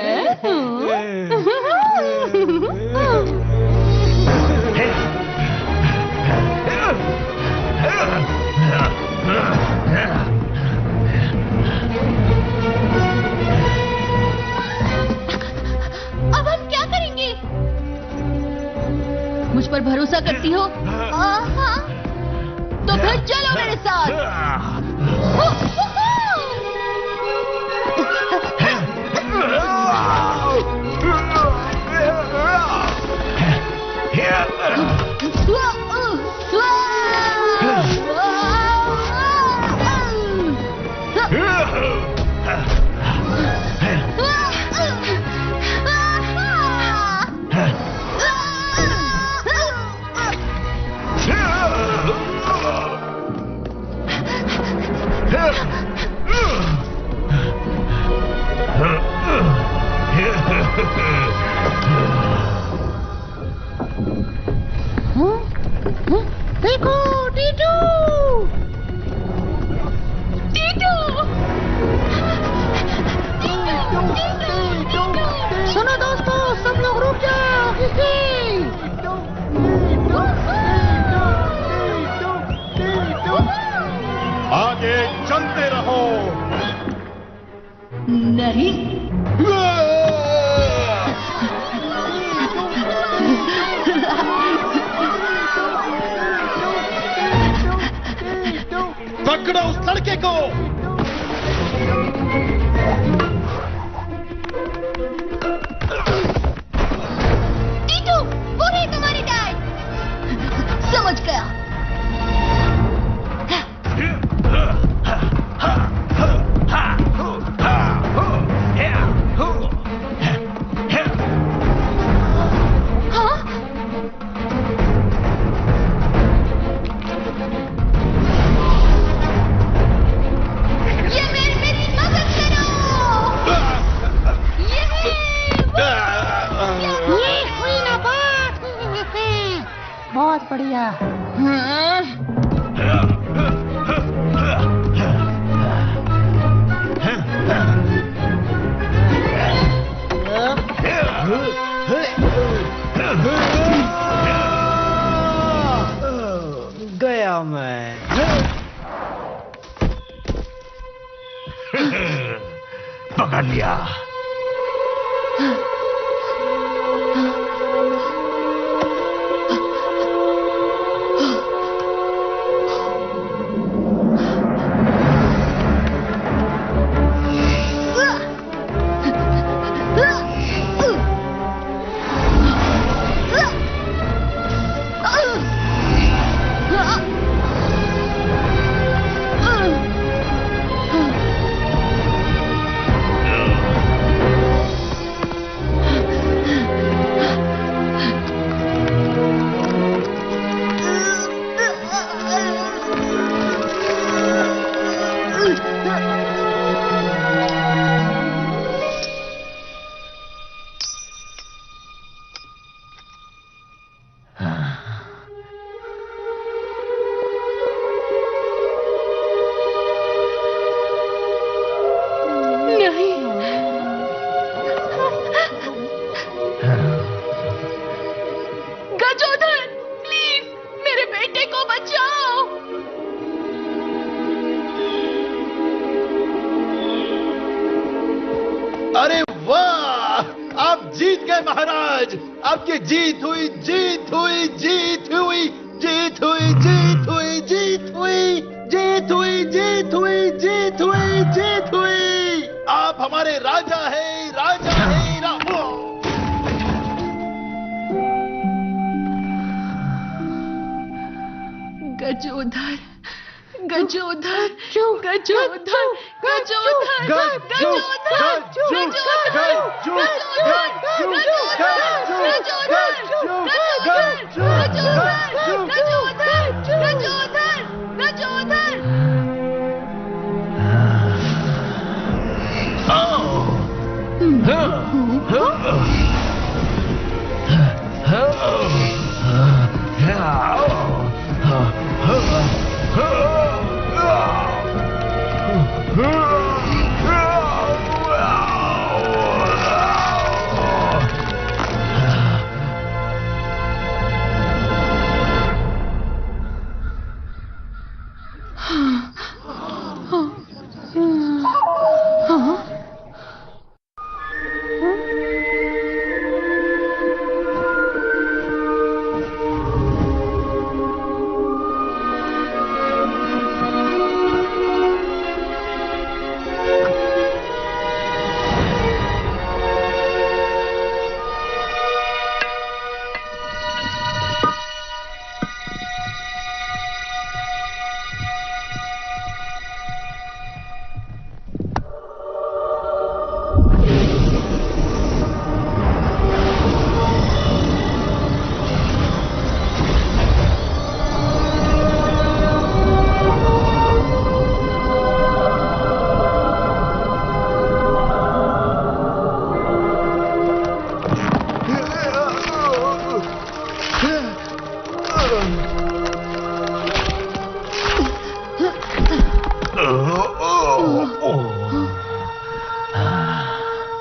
अब हम क्या करेंगे? मुझ पर भरोसा करती हो? हाँ। तो फिर चलो मेरे साथ। देखो टीटू। सुनो दोस्तों, सब लोग रुक जाओ। आगे चलते रहो। नहीं। पकड़ो उस लड़के को। टीटू, वो रही तुम्हारी डैड। समझ गया। बहुत बढ़िया। गया मैं। पकड़ लिया। अरे वाह, आप जीत गए महाराज। आपकी जीत हुई, जीत हुई, जीत हुई, जीत हुई, जीत हुई, जीत हुई, जीत हुई, जीत हुई, जीत हुई, जीत हुई। आप हमारे राजा हैं, राजा हैं। गजोधर, गजोधर, गजोधर, गजोधर,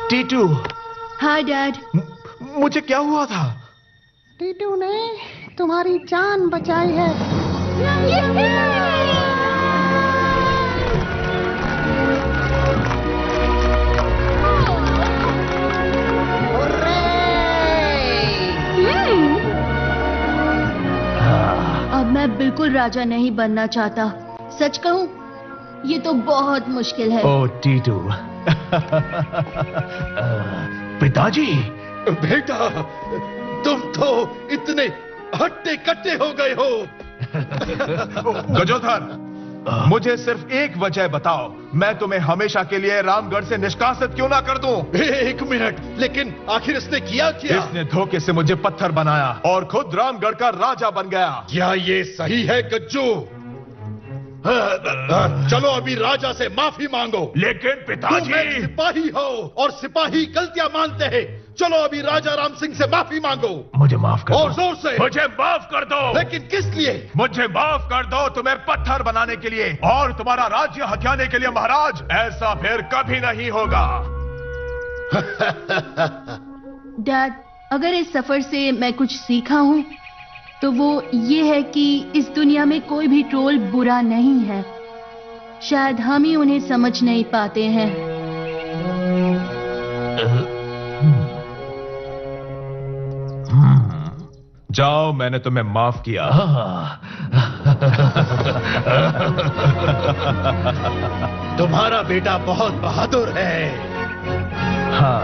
टीटू। हाँ डैड। मुझे क्या हुआ था? टीटू ने तुम्हारी जान बचाई है। अब मैं बिल्कुल राजा नहीं बनना चाहता। सच कहूं, ये तो बहुत मुश्किल है। ओ टीटू। पिताजी। बेटा, तुम तो इतने हट्टे कट्टे हो गए हो। गजोधर, मुझे सिर्फ एक वजह बताओ, मैं तुम्हें हमेशा के लिए रामगढ़ से निष्कासित क्यों ना कर दूं? एक मिनट, लेकिन आखिर इसने किया क्या? इसने धोखे से मुझे पत्थर बनाया और खुद रामगढ़ का राजा बन गया। क्या ये सही है गज्जू? चलो अभी राजा से माफी मांगो। लेकिन पिताजी, तुम एक सिपाही हो और सिपाही गलतियां मानते हैं। चलो अभी राजा राम सिंह से माफी मांगो। मुझे माफ कर दो। और जोर से। मुझे माफ कर दो। लेकिन किस लिए? मुझे माफ कर दो, तुम्हें पत्थर बनाने के लिए और तुम्हारा राज्य हथियाने के लिए महाराज। ऐसा फिर कभी नहीं होगा। डैड, अगर इस सफर से मैं कुछ सीखा हूँ तो वो ये है कि इस दुनिया में कोई भी ट्रोल बुरा नहीं है। शायद हम ही उन्हें समझ नहीं पाते हैं। जाओ, मैंने तुम्हें माफ किया। तुम्हारा बेटा बहुत बहादुर है। हाँ,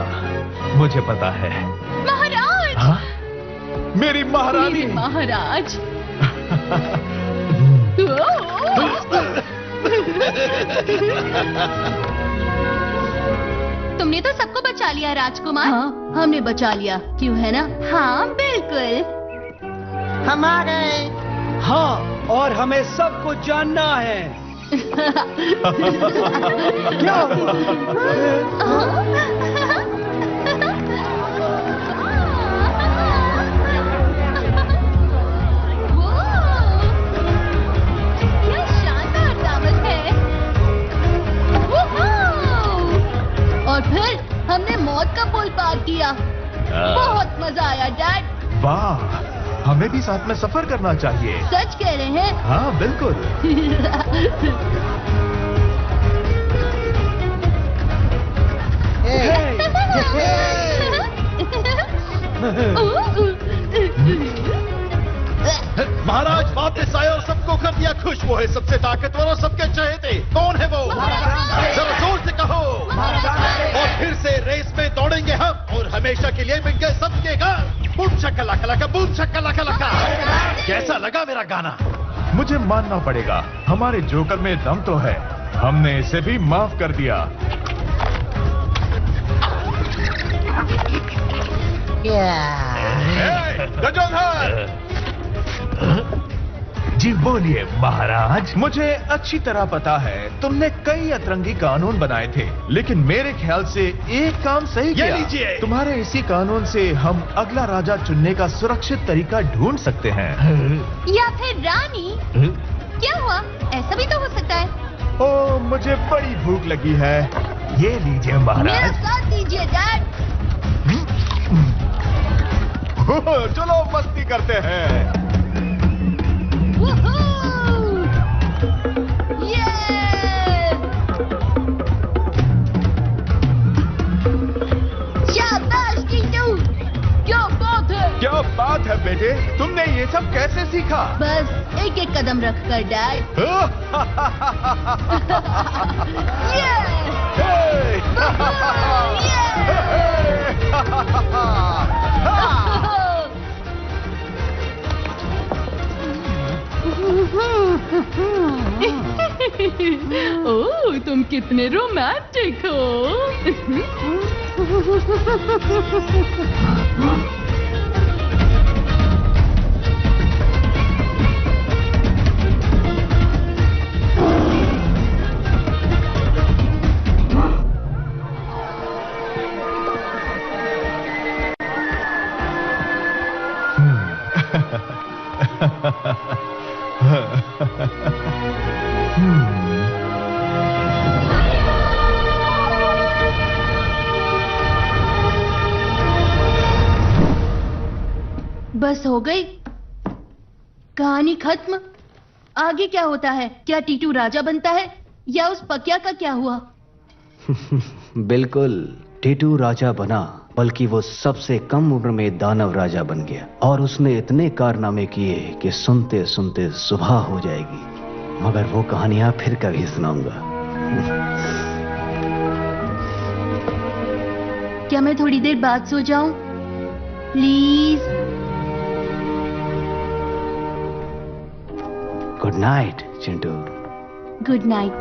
मुझे पता है। महाराज! हाँ? मेरी महारानी! मेरे महाराज! तुमने तो सबको बचा लिया राजकुमार। हाँ, हमने बचा लिया, क्यों है ना? हाँ, बिल्कुल। हम आ गए। हाँ, और हमें सब कुछ जानना है। क्या क्या शानदार दावत है। और फिर हमने मौत का पुल पार किया। बहुत मजा आया डैड। वाह, हमें भी साथ में सफर करना चाहिए। सच कह रहे हैं? हाँ, बिल्कुल। महाराज वापस आए और सबको कर दिया खुश। वो है सबसे ताकतवर और सबके चहेते। कौन है वो? जरा जोर से कहो। और फिर से रेस में दौड़ेंगे हम और हमेशा के लिए मिल गए सबके गान। बूम शक्का लका, बूम शक्का लका। कैसा लगा मेरा गाना? मुझे मानना पड़ेगा, हमारे जोकर में दम तो है। हमने इसे भी माफ कर दिया। गजोधर! जी बोलिए महाराज। मुझे अच्छी तरह पता है तुमने कई अतरंगी कानून बनाए थे, लेकिन मेरे ख्याल से एक काम सही किया। लीजिए। तुम्हारे इसी कानून से हम अगला राजा चुनने का सुरक्षित तरीका ढूंढ सकते हैं। या फिर रानी? क्या हुआ? ऐसा भी तो हो सकता है। ओ, मुझे बड़ी भूख लगी है। ये लीजिए महाराज। मेरा साथ दीजिए डैड। चलो मस्ती करते हैं। शाबाश टीटू, क्या बात है। क्या बात है बेटे, तुमने ये सब कैसे सीखा? बस एक एक कदम रख कर डैड। ओह, तुम कितने रोमांटिक हो। बस हो गई कहानी खत्म। आगे क्या होता है? क्या टीटू राजा बनता है या उस पकिया का क्या हुआ? बिल्कुल, टीटू राजा बना, बल्कि वो सबसे कम उम्र में दानव राजा बन गया और उसने इतने कारनामे किए कि सुनते सुनते सुबह हो जाएगी। मगर वो कहानियां फिर कभी सुनाऊंगा। क्या मैं थोड़ी देर बाद सो जाऊं? Please. Good night Chintu. Good night.